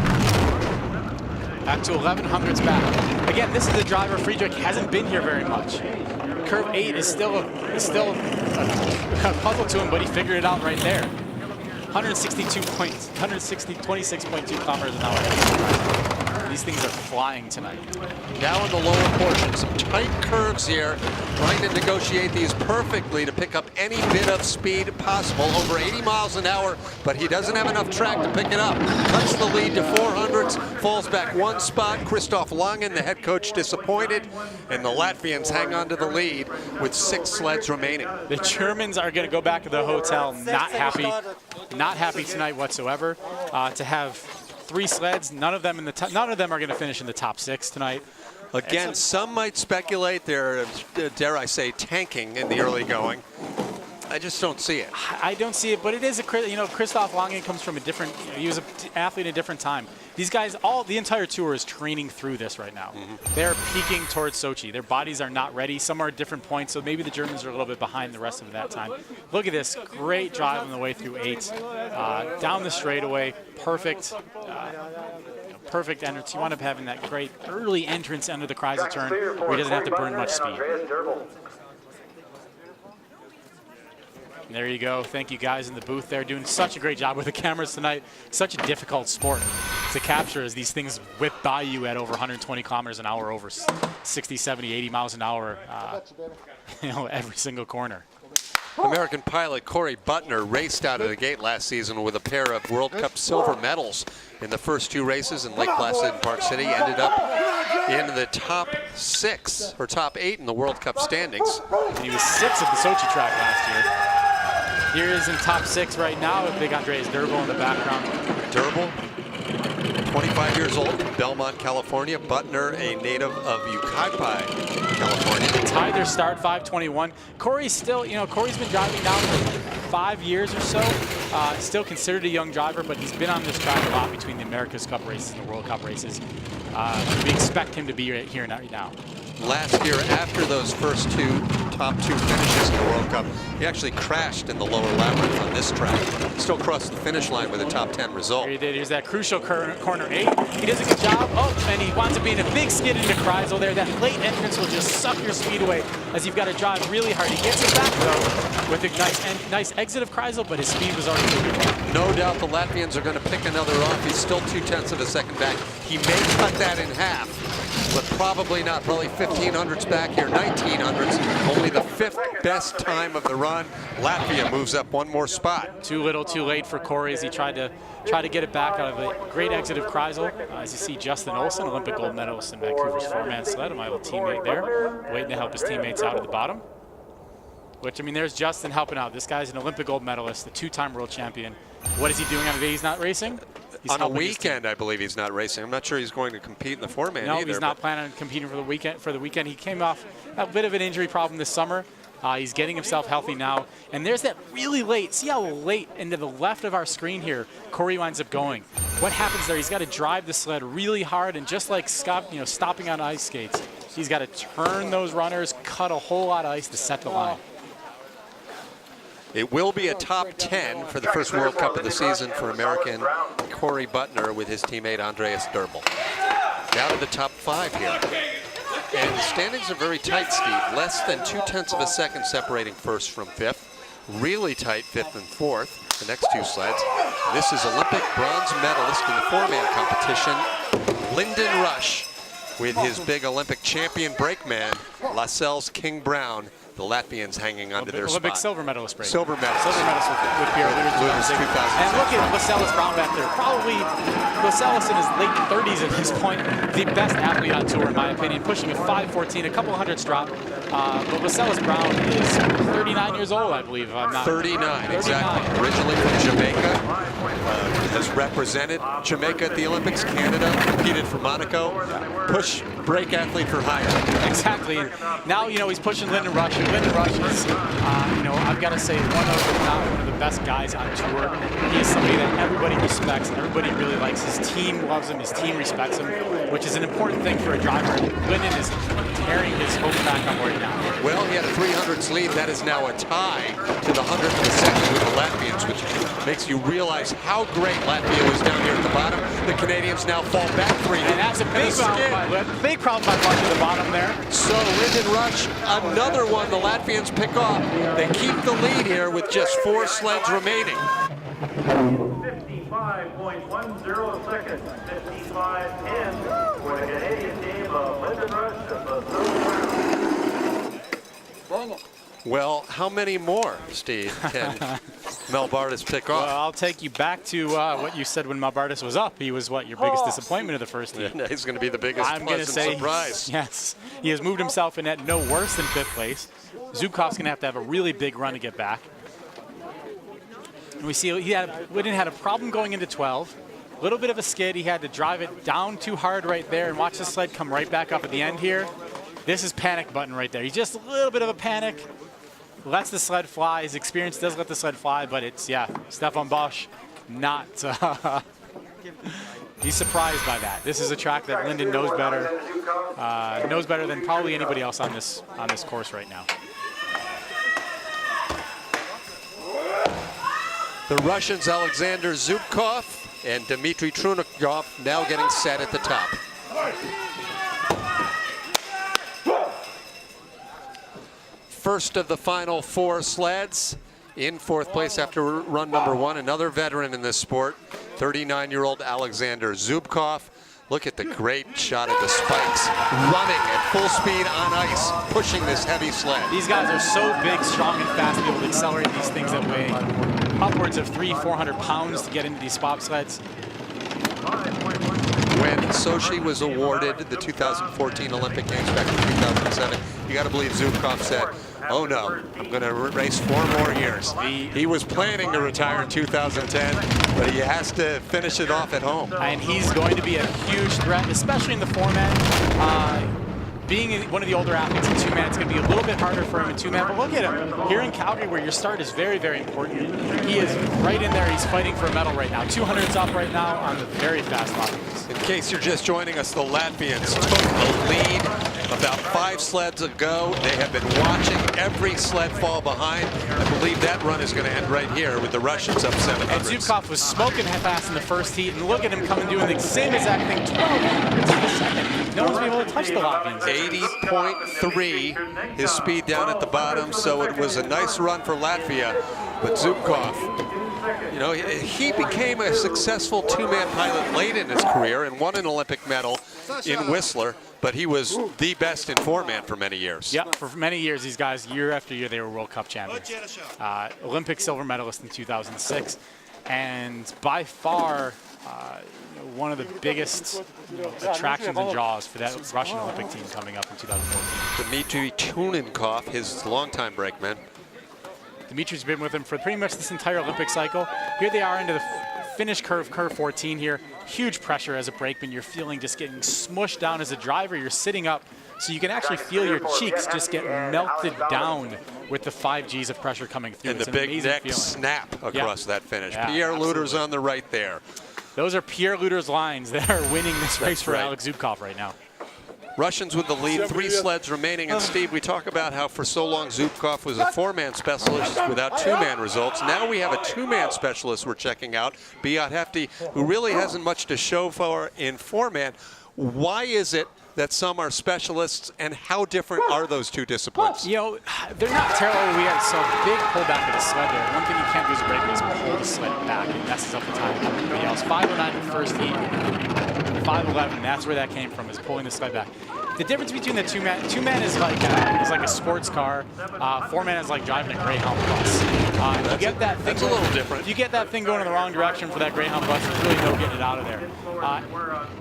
Back to 1100ths back. Again, this is the driver. Friedrich hasn't been here very much. Curve 8 is still a puzzle to him, but he figured it out right there. 26.2 kilometers an hour. These things are flying tonight. Now in the lower portion, some tight curves here, trying to negotiate these perfectly to pick up any bit of speed possible. Over 80 miles an hour, but he doesn't have enough track to pick it up. Cuts the lead to 400ths, falls back 1 spot. Christoph Langen, the head coach, disappointed, and the Latvians hang on to the lead with 6 sleds remaining. The Germans are going to go back to the hotel not happy tonight whatsoever. To have 3 sleds, none of them are going to finish in the top 6 tonight. Again, some might speculate they're, dare I say, tanking in the early going. I just don't see it. I don't see it, but it is Christoph Langen comes from a different, he was an athlete at a different time. These guys, the entire tour is training through this right now. They're peaking towards Sochi. Their bodies are not ready. Some are at different points, so maybe the Germans are a little bit behind the rest of that time. Look at this, great drive on the way through 8. Down the straightaway, perfect. Perfect entrance. You wind up having that great early entrance under the Kreisel turn where he doesn't have to burn much speed. There you go. Thank you guys in the booth there, doing such a great job with the cameras tonight. Such a difficult sport to capture as these things whip by you at over 120 kilometers an hour, over 60, 70, 80 miles an hour, every single corner. American pilot Corey Butner raced out of the gate last season with a pair of World Cup silver medals in the first 2 races in Lake Placid and Park City. Ended up in the top 6 or top 8 in the World Cup standings. And he was 6th at the Sochi track last year. Here is in top 6 right now with big Andreas Durbel in the background. Durbel 25 years old, Belmont, California. Butner, a native of Yucaipa, California. Tied their start, 5:21. Corey's still, Corey's been driving now for 5 years or so. Still considered a young driver, but he's been on this track a lot between the America's Cup races and the World Cup races. We expect him to be right here now. Last year, after those first top two finishes in the World Cup, he actually crashed in the lower labyrinth on this track. Still crossed the finish line with a top 10 result. Here he did. Here's that crucial corner 8. He does a good job. Oh, and he winds up being a big skid into Kreisel there. That late entrance will just suck your speed away as you've got to drive really hard. He gets it back, though, with a nice exit of Kreisel, but his speed was already moving. No doubt the Latvians are going to pick another off. He's still 0.2 of a second back. He may cut that in half, but probably not. Probably 1500s back here, 1900s. Only the 5th best time of the run. Latvia moves up one more spot. Too little, too late for Corey as he tried to get it back out of a great exit of Kreisel. As you see, Justin Olsen, Olympic gold medalist in Vancouver's 4-man sled, my little teammate there, waiting to help his teammates out at the bottom. Which, I mean, there's Justin helping out. This guy's an Olympic gold medalist, the 2-time world champion. What is he doing on a day he's not racing? He's on a weekend, I believe he's not racing. I'm not sure he's going to compete in the 4-man either. No, he's not planning on competing for the weekend. He came off a bit of an injury problem this summer. He's getting himself healthy now. And there's that really late, see how late into the left of our screen here, Corey winds up going. What happens there? He's got to drive the sled really hard, and just like stopping on ice skates, he's got to turn those runners, cut a whole lot of ice to set the line. It will be a top 10 for the first World Cup of the season for American Corey Butner with his teammate Andreas Durbel. Now to the top 5 here. And the standings are very tight, Steve. Less than 0.2 of a second separating 1st from 5th. Really tight 5th and 4th, the next 2 sleds. This is Olympic bronze medalist in the 4-man competition, Lyndon Rush, with his big Olympic champion brakeman, Lascelles King Brown. The Latvians hanging onto their Olympic spot. silver medalist break. Silver medalist. Silver medalist with Pierre Lewis 2006. And look at Lascelles Brown back there. Probably Lascelles in his late 30s at this point. The best athlete on tour, in my opinion. Pushing a 5:14, a couple hundredths drop. But Lascelles Brown is 39 years old, I believe. If I'm not 39, exactly. Originally from Jamaica. Has represented Jamaica at the Olympics. Canada competed for Monaco. Push brake athlete for hire. Exactly. And now, he's pushing Lyndon Rush. And Lyndon Rush is, I've got to say, one of the best guys on tour. He's somebody that everybody respects. Everybody really likes. His team loves him. His team respects him, which is an important thing for a driver. Lyndon is tearing his home back on right now. Well, he had a 300s lead. That is now a tie to the 100th of a second with the Latvians, which makes you realize how great Latvia was down here at the bottom. The Canadians now fall back 3. And that's a big problem by Mark at the bottom there. So Lyndon Rush, another one the Latvians pick off. They keep the lead here with just 4 sleds remaining. 55.10 seconds, 55.10 for the Canadian team of Lyndon Rush of the third. Well, how many more, Steve, can Mel Bardis pick off? Well, I'll take you back to what you said when Mel Bardis was up. He was, your biggest disappointment of the first heat? Yeah, he's going to be the biggest surprise. Yes. He has moved himself in at no worse than 5th place. Zubkov's going to have a really big run to get back. And we see Lyndon had a problem going into 12. A little bit of a skid. He had to drive it down too hard right there and watch the sled come right back up at the end here. This is panic button right there. He's just a little bit of a panic. Lets the sled fly. His experience does let the sled fly, but it's, Stefan Bosch not. He's surprised by that. This is a track that Lyndon knows better than probably anybody else on this course right now. The Russians, Alexander Zubkov and Dmitry Trunikov, now getting set at the top. First of the final 4 sleds in 4th place after run number 1. Another veteran in this sport, 39-year-old Alexander Zubkov. Look at the great shot at the spikes, running at full speed on ice, pushing this heavy sled. These guys are so big, strong, and fast to be able to accelerate these things that weigh upwards of 300-400 pounds to get into these bobsleds. When Sochi was awarded the 2014 Olympic Games back in 2007, you got to believe Zubkov said, oh no, I'm going to race 4 more years. He was planning to retire in 2010. but he has to finish it off at home. And he's going to be a huge threat, especially in the four-man. Being one of the older athletes in two-man, it's going to be a little bit harder for him in two-man, but look at him. Here in Calgary, where your start is very, very important, he is right in there. He's fighting for a medal right now. 200's up right now on the very fast lines. In case you're just joining us, the Latvians took the lead about 5 sleds ago. They have been watching every sled fall behind. I believe that run is going to end right here with the Russians up 700. And Zubkov was smoking fast in the first heat, and look at him coming doing the same exact thing 12 to the second. No one's been able to touch the Latvians. 80.3 his speed down at the bottom, so it was a nice run for Latvia. But Zubkov, you know, he became a successful two-man pilot late in his career and won an Olympic medal in Whistler, but he was the best in four-man for many years. Yeah, for many years, these guys, year after year, they were World Cup champions. Olympic silver medalist in 2006, and by far one of the biggest attractions and draws for that Russian Olympic team coming up in 2014. Dmitry Tunenkov, his longtime brakeman. Dimitri's been with him for pretty much this entire Olympic cycle. Here they are into the finish curve 14 here. Huge pressure as a brakeman. You're feeling just getting smushed down as a driver. You're sitting up, so you can actually feel your cheeks just get melted down with the 5 Gs of pressure coming through. And the big neck snap across that finish. Yeah, Pierre Luder's on the right there. Those are Pierre Luder's lines that are winning this race for Alex Zubkov right now. Russians with the lead, 3 sleds remaining. And Steve, we talk about how for so long Zubkov was a four-man specialist without two-man results. Now we have a two-man specialist we're checking out, Biat Hefti, who really hasn't much to show for in four-man. Why is it that some are specialists, and how different are those two disciplines? You know, they're not terrible. We had some big pullback of the sled there. One thing you can't do as a brakeman is pull the sled back. It messes up the time of everybody else. 509 in the first heat, 511. That's where that came from, is pulling the sled back. The difference between the two-man is like a sports car. Four-man is like driving a Greyhound bus. You get that thing. That's a little different. You get that thing going in the wrong direction for that Greyhound bus. There's really no getting it out of there.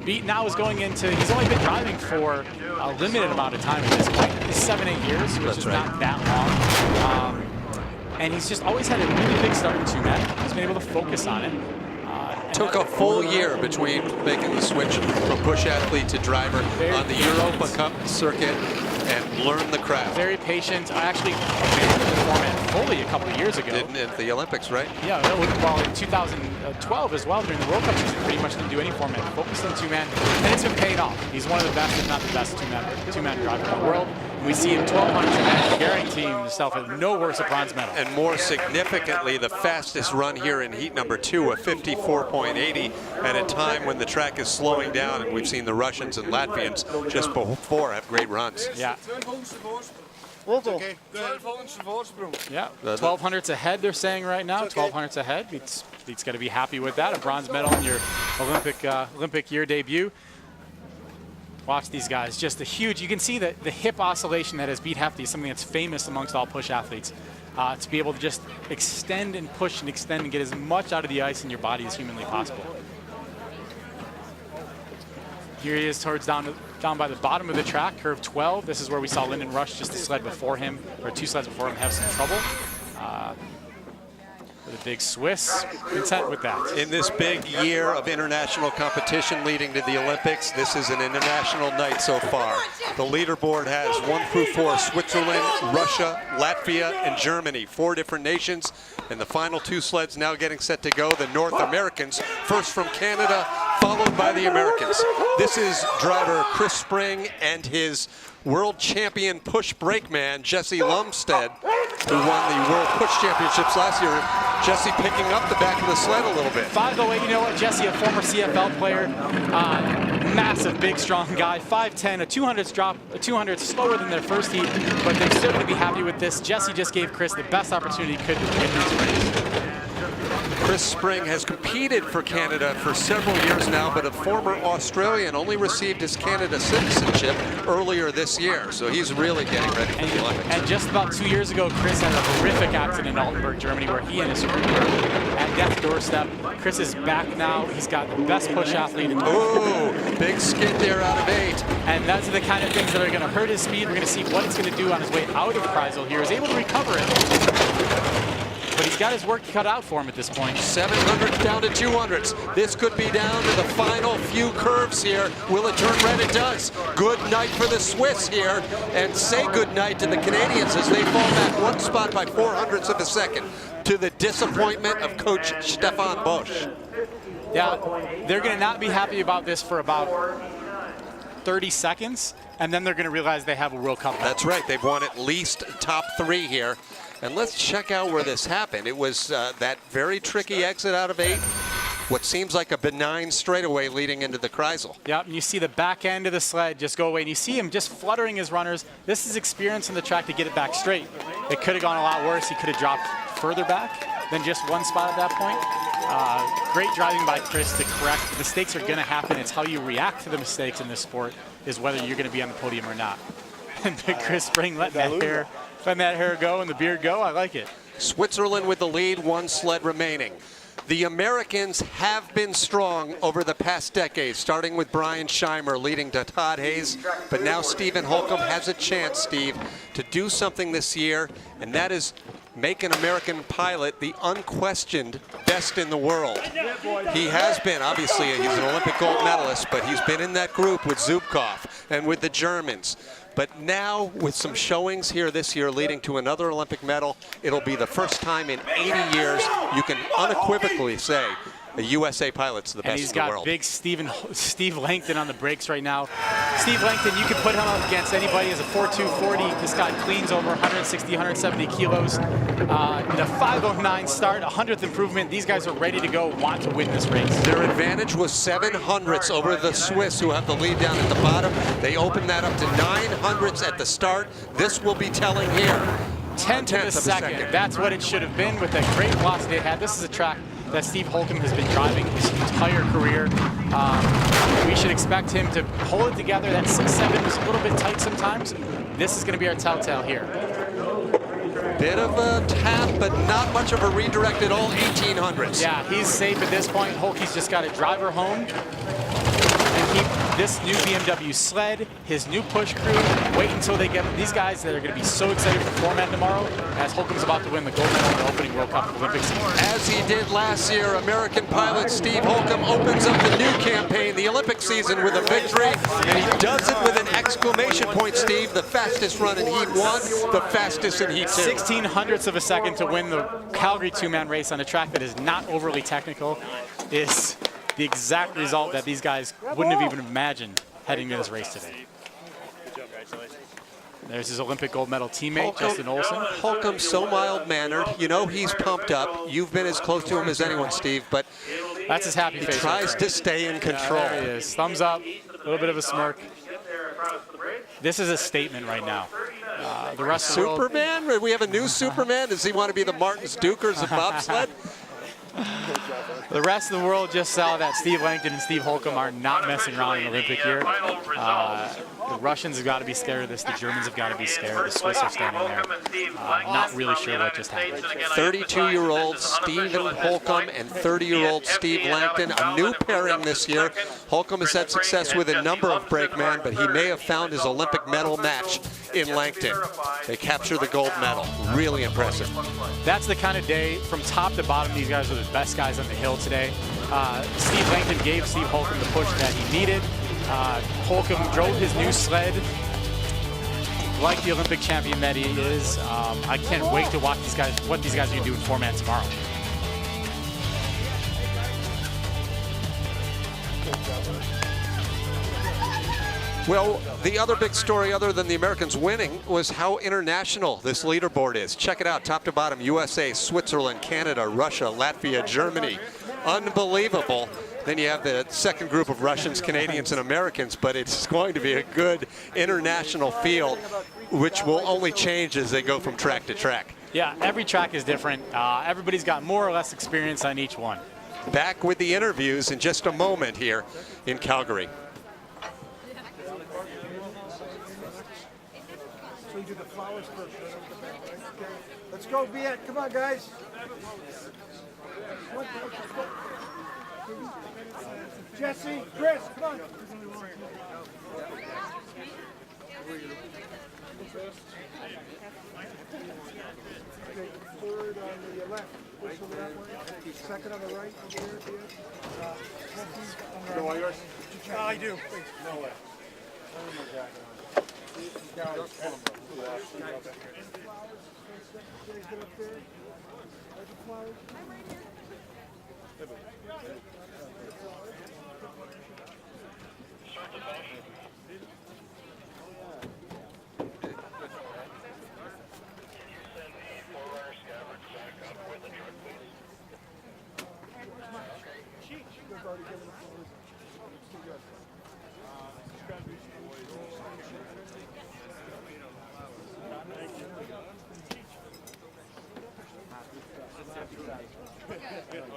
Beat now is going into. He's only been driving for a limited amount of time at this point. It's 7-8 years, which is not that long. And he's just always had a really big start in two-man. He's been able to focus on it. Took a full year between making the switch from push athlete to driver on the Europa Cup circuit and learn the craft. Very patient. I actually abandoned the four-man fully a couple of years ago. Didn't at the Olympics, right? Yeah, well, in 2012 as well, during the World Cup season, pretty much didn't do any four-man. Focused on two-man, and it's been paying off. He's one of the best, if not the best, two-man driver in the world. We see him 1,200 guaranteeing himself no worse a bronze medal. And more significantly, the fastest run here in heat number 2, a 54.80 at a time when the track is slowing down, and we've seen the Russians and Latvians just before have great runs. Yeah. Okay. Yeah, 1,200's ahead, they're saying right now. 1,200's ahead. Beat's got to be happy with that. A bronze medal in your Olympic year debut. Watch these guys, just a huge, you can see that the hip oscillation that has Beat Hefti is something that's famous amongst all push athletes. To be able to just extend and push and extend and get as much out of the ice in your body as humanly possible. Here he is towards down by the bottom of the track, curve 12. This is where we saw Lyndon Rush, just a sled before him, or 2 sleds before him, have some trouble. With a big Swiss, content with that. In this big year of international competition leading to the Olympics, this is an international night so far. The leaderboard has 1 through 4, Switzerland, Russia, Latvia, and Germany. 4 different nations, and the final 2 sleds now getting set to go. The North Americans, first from Canada, followed by the Americans. This is driver Chris Spring and his world champion push brakeman, Jesse Lumstead, who won the World Push Championships last year. Jesse picking up the back of the sled a little bit. 508, you know what, Jesse, a former CFL player, massive, big, strong guy, 5'10", a 200's drop, a 200's slower than their first heat, but they're still going to be happy with this. Jesse just gave Chris the best opportunity he could to get this race. Chris Spring has competed for Canada for several years now, but a former Australian, only received his Canada citizenship earlier this year, so he's really getting ready for the Olympics. And just about 2 years ago, Chris had a horrific accident in Altenburg, Germany, where he and his crew were at death's doorstep. Chris is back now. He's got the best push athlete in the world. Ooh, big skid there out of 8. And those are the kind of things that are going to hurt his speed. We're going to see what it's going to do on his way out of Kreisel here. He's able to recover it. but he's got his work cut out for him at this point. 700s down to 200s. This could be down to the final few curves here. Will it turn red? It does. Good night for the Swiss here, and say good night to the Canadians as they fall back one spot by 400ths of a second to the disappointment of Coach Stefan Bosch. Yeah, they're going to not be happy about this for about 30 seconds, and then they're going to realize they have a World Cup. That's right. They've won at least top 3 here. And let's check out where this happened. It was that very tricky exit out of 8. What seems like a benign straightaway leading into the Kreisel. Yep, and you see the back end of the sled just go away, and you see him just fluttering his runners. This is experience in the track to get it back straight. It could have gone a lot worse. He could have dropped further back than just one spot at that point. Great driving by Chris to correct. Mistakes are going to happen. It's how you react to the mistakes in this sport is whether you're going to be on the podium or not. And Chris Spring letting that hair go and the beard go. I like it. Switzerland with the lead, 1 sled remaining. The Americans have been strong over the past decade, starting with Brian Scheimer leading to Todd Hayes, but now Stephen Holcomb has a chance, Steve, to do something this year, and that is make an American pilot the unquestioned best in the world. He has been, obviously, he's an Olympic gold medalist, but he's been in that group with Zubkov and with the Germans. But now, with some showings here this year leading to another Olympic medal, it'll be the first time in 80 years you can unequivocally say a USA pilot's the best in the world. And he's got big Steve Langton on the brakes right now. Steve Langton, you can put him up against anybody as a 4.240. This guy cleans over 160, 170 kilos. In a 5.09 start, 100th improvement. These guys are ready to go, want to win this race. Their advantage was 700ths over the Swiss, who have the lead down at the bottom. They opened that up to 900ths at the start. This will be telling here. 10th of a second. That's what it should have been with that great velocity they had. This is a track that Steve Holcomb has been driving his entire career. We should expect him to pull it together. That 6.7 was a little bit tight sometimes. This is going to be our telltale here. Bit of a tap, but not much of a redirect at all, 1800s. Yeah, he's safe at this point. Holkey's just got to drive her home and keep this new BMW sled, his new push crew. Wait until they get these guys that are going to be so excited for Foreman tomorrow, as Holcomb's about to win the gold medal in the opening World Cup Olympics. As he did last year, American pilot Steve Holcomb opens up the new campaign, the Olympic season, with a victory, and he does it with an exclamation point, Steve. The fastest run in Heat 1, the fastest in Heat 2. 1600ths of a second to win the Calgary 2-man race on a track that is not overly technical is the exact result that these guys wouldn't have even imagined heading to this race today. There's his Olympic gold medal teammate, Justin Olson. Holcomb's so mild-mannered. You know he's pumped up. You've been as close to him as anyone, Steve, but that's his happy face. He tries to stay in control. There he is. Thumbs up, a little bit of a smirk. This is a statement right now. The rest of the world, Superman? We have a new Superman? Does he want to be the Martins Dukers of bobsled? The rest of the world just saw that Steve Langton and Steve Holcomb are not messing around in Olympic year. The Russians have got to be scared of this. The Germans have got to be scared. The Swiss are standing there. Not really sure what just happened. 32-year-old Stephen Holcomb and 30-year-old Steve Langton. A new pairing this year. Holcomb has had success with a number of brakemen, but he may have found his Olympic medal match in Langton. They capture the gold medal. Really impressive. That's the kind of day from top to bottom. These guys are the best guys on the hill today. Steve Langton gave Steve Holcomb the push that he needed. Holcomb drove his new sled like the Olympic champion that he is. I can't wait to watch these guys, what these guys are going to do in four-man tomorrow. Well, the other big story other than the Americans winning was how international this leaderboard is. Check it out, top to bottom, USA, Switzerland, Canada, Russia, Latvia, Germany. Unbelievable. Then you have the second group of Russians, Canadians, and Americans, but it's going to be a good international field, which will only change as they go from track to track. Yeah, every track is different. Everybody's got more or less experience on each one. Back with the interviews in just a moment here in Calgary. So you do the flowers first. Let's go, Viet. Come on, guys. Jesse, Chris, come on. third on the left. Push over that one. Second on the right over here. You want yours? I do. No way.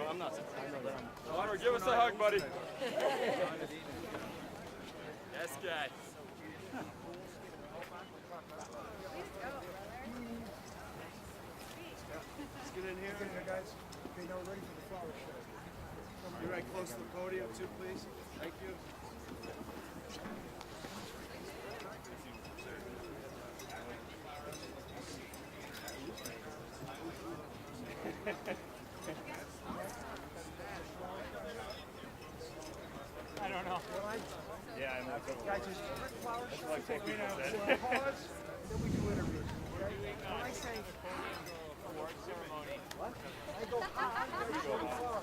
I'm not. Honor, give us a hug, buddy. Yes, guy. Let's get in here, guys. Okay, now we're ready for the flower show. Be right close to the podium, too, please. Thank you. I don't know. Yeah, I know. Guys, just that's what I take people said. Pause, then we do interviews. Okay? When I say Award ceremony. what? I go high, then we go far.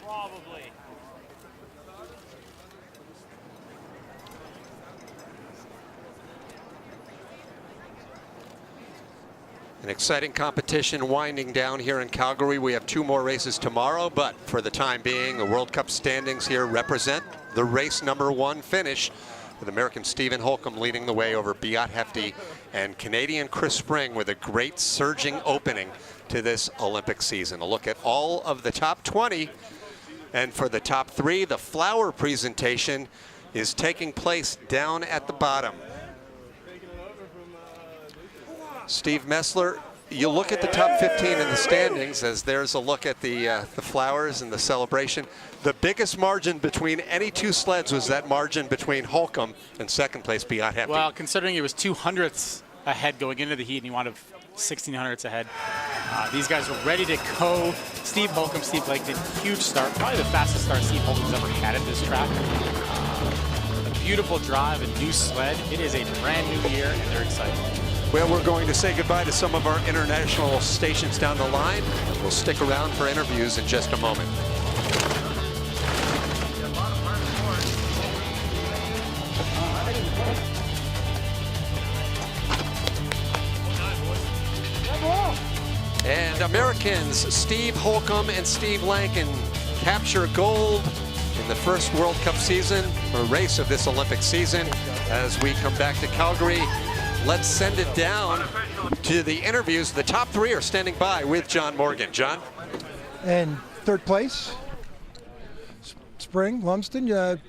Probably. An exciting competition winding down here in Calgary. We have 2 more races tomorrow, but for the time being, the World Cup standings here represent the race number 1 finish, with American Stephen Holcomb leading the way over Biat Hefty and Canadian Chris Spring with a great surging opening to this Olympic season. A look at all of the top 20, and for the top 3, the flower presentation is taking place down at the bottom. Steve Messler, you look at the top 15 in the standings as there's a look at the flowers and the celebration. The biggest margin between any 2 sleds was that margin between Holcomb and second place Biat Hefty. Well, considering it was 200ths ahead going into the heat and he wanted 1600ths ahead, these guys were ready to go. Steve Holcomb, Steve Blake did a huge start, probably the fastest start Steve Holcomb's ever had at this track. A beautiful drive, a new sled. It is a brand new year and they're excited. Well, we're going to say goodbye to some of our international stations down the line. We'll stick around for interviews in just a moment. And Americans Steve Holcomb and Steve Lankin capture gold in the first World Cup season, or race of this Olympic season. As we come back to Calgary, let's send it down to the interviews. The top 3 are standing by with John Morgan. John? And third place, Spring, Lumsden,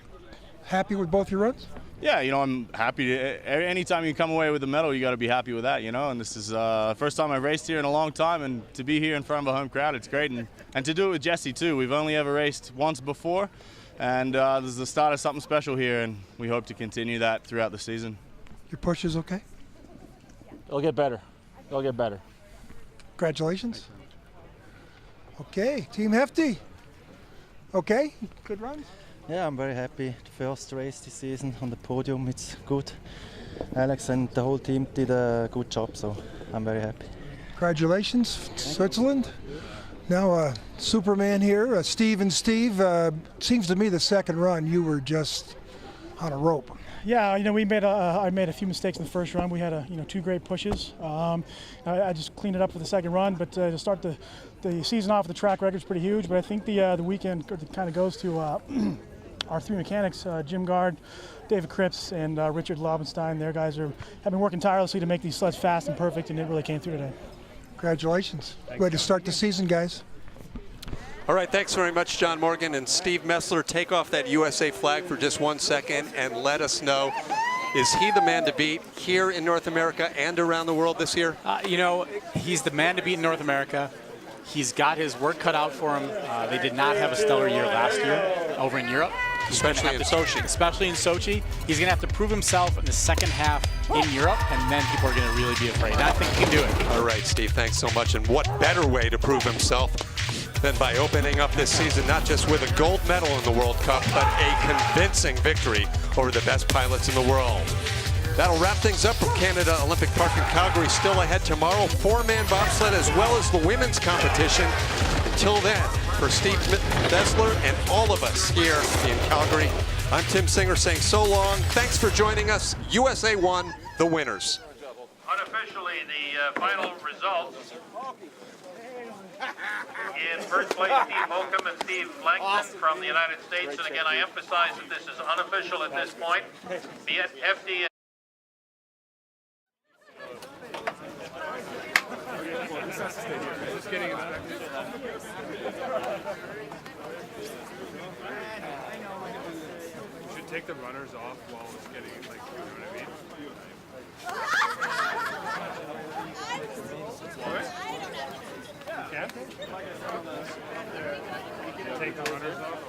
happy with both your runs? Yeah, you know, I'm happy to. Anytime you come away with a medal, you got to be happy with that, you know. And this is the first time I've raced here in a long time, and to be here in front of a home crowd, it's great. And to do it with Jesse too. We've only ever raced once before, and this is the start of something special here, and we hope to continue that throughout the season. Your push is okay? It'll get better. It'll get better. Congratulations. Okay, Team Hefty. Okay, good runs. Yeah, I'm very happy. The first race this season on the podium, it's good. Alex and the whole team did a good job, so I'm very happy. Congratulations, Switzerland. Now Superman here, Steve and Steve. Seems to me the second run you were just on a rope. Yeah, you know, I made a few mistakes in the first run. We had 2 great pushes. I just cleaned it up for the second run, but to start the season off, the track record's pretty huge. But I think the weekend kind of goes to our 3 mechanics, Jim Gard, David Cripps, and Richard Lobenstein. Their guys have been working tirelessly to make these sleds fast and perfect, and it really came through today. Congratulations. Way to start the season, guys. All right, thanks very much, John Morgan. And Steve Messler, take off that USA flag for just 1 second and let us know, is he the man to beat here in North America and around the world this year? You know, he's the man to beat in North America. He's got his work cut out for him. They did not have a stellar year last year over in Europe. Especially in Sochi. Especially in Sochi. He's going to have to prove himself in the second half in Europe, and then people are going to really be afraid. I think he can do it. All right, Steve, thanks so much. And what better way to prove himself than by opening up this season, not just with a gold medal in the World Cup, but a convincing victory over the best pilots in the world. That'll wrap things up from Canada Olympic Park in Calgary. Still ahead tomorrow, 4-man bobsled as well as the women's competition. Until then, for Steve Besler and all of us here in Calgary, I'm Tim Singer saying so long. Thanks for joining us. USA won, the winners. Unofficially, the final results. In first place, Steve Holcomb and Steve Langton from the United States. And again, I emphasize that this is unofficial at this point. FD. Should take the runners off while it's getting, like, you know what I mean? You can? Take the runners off?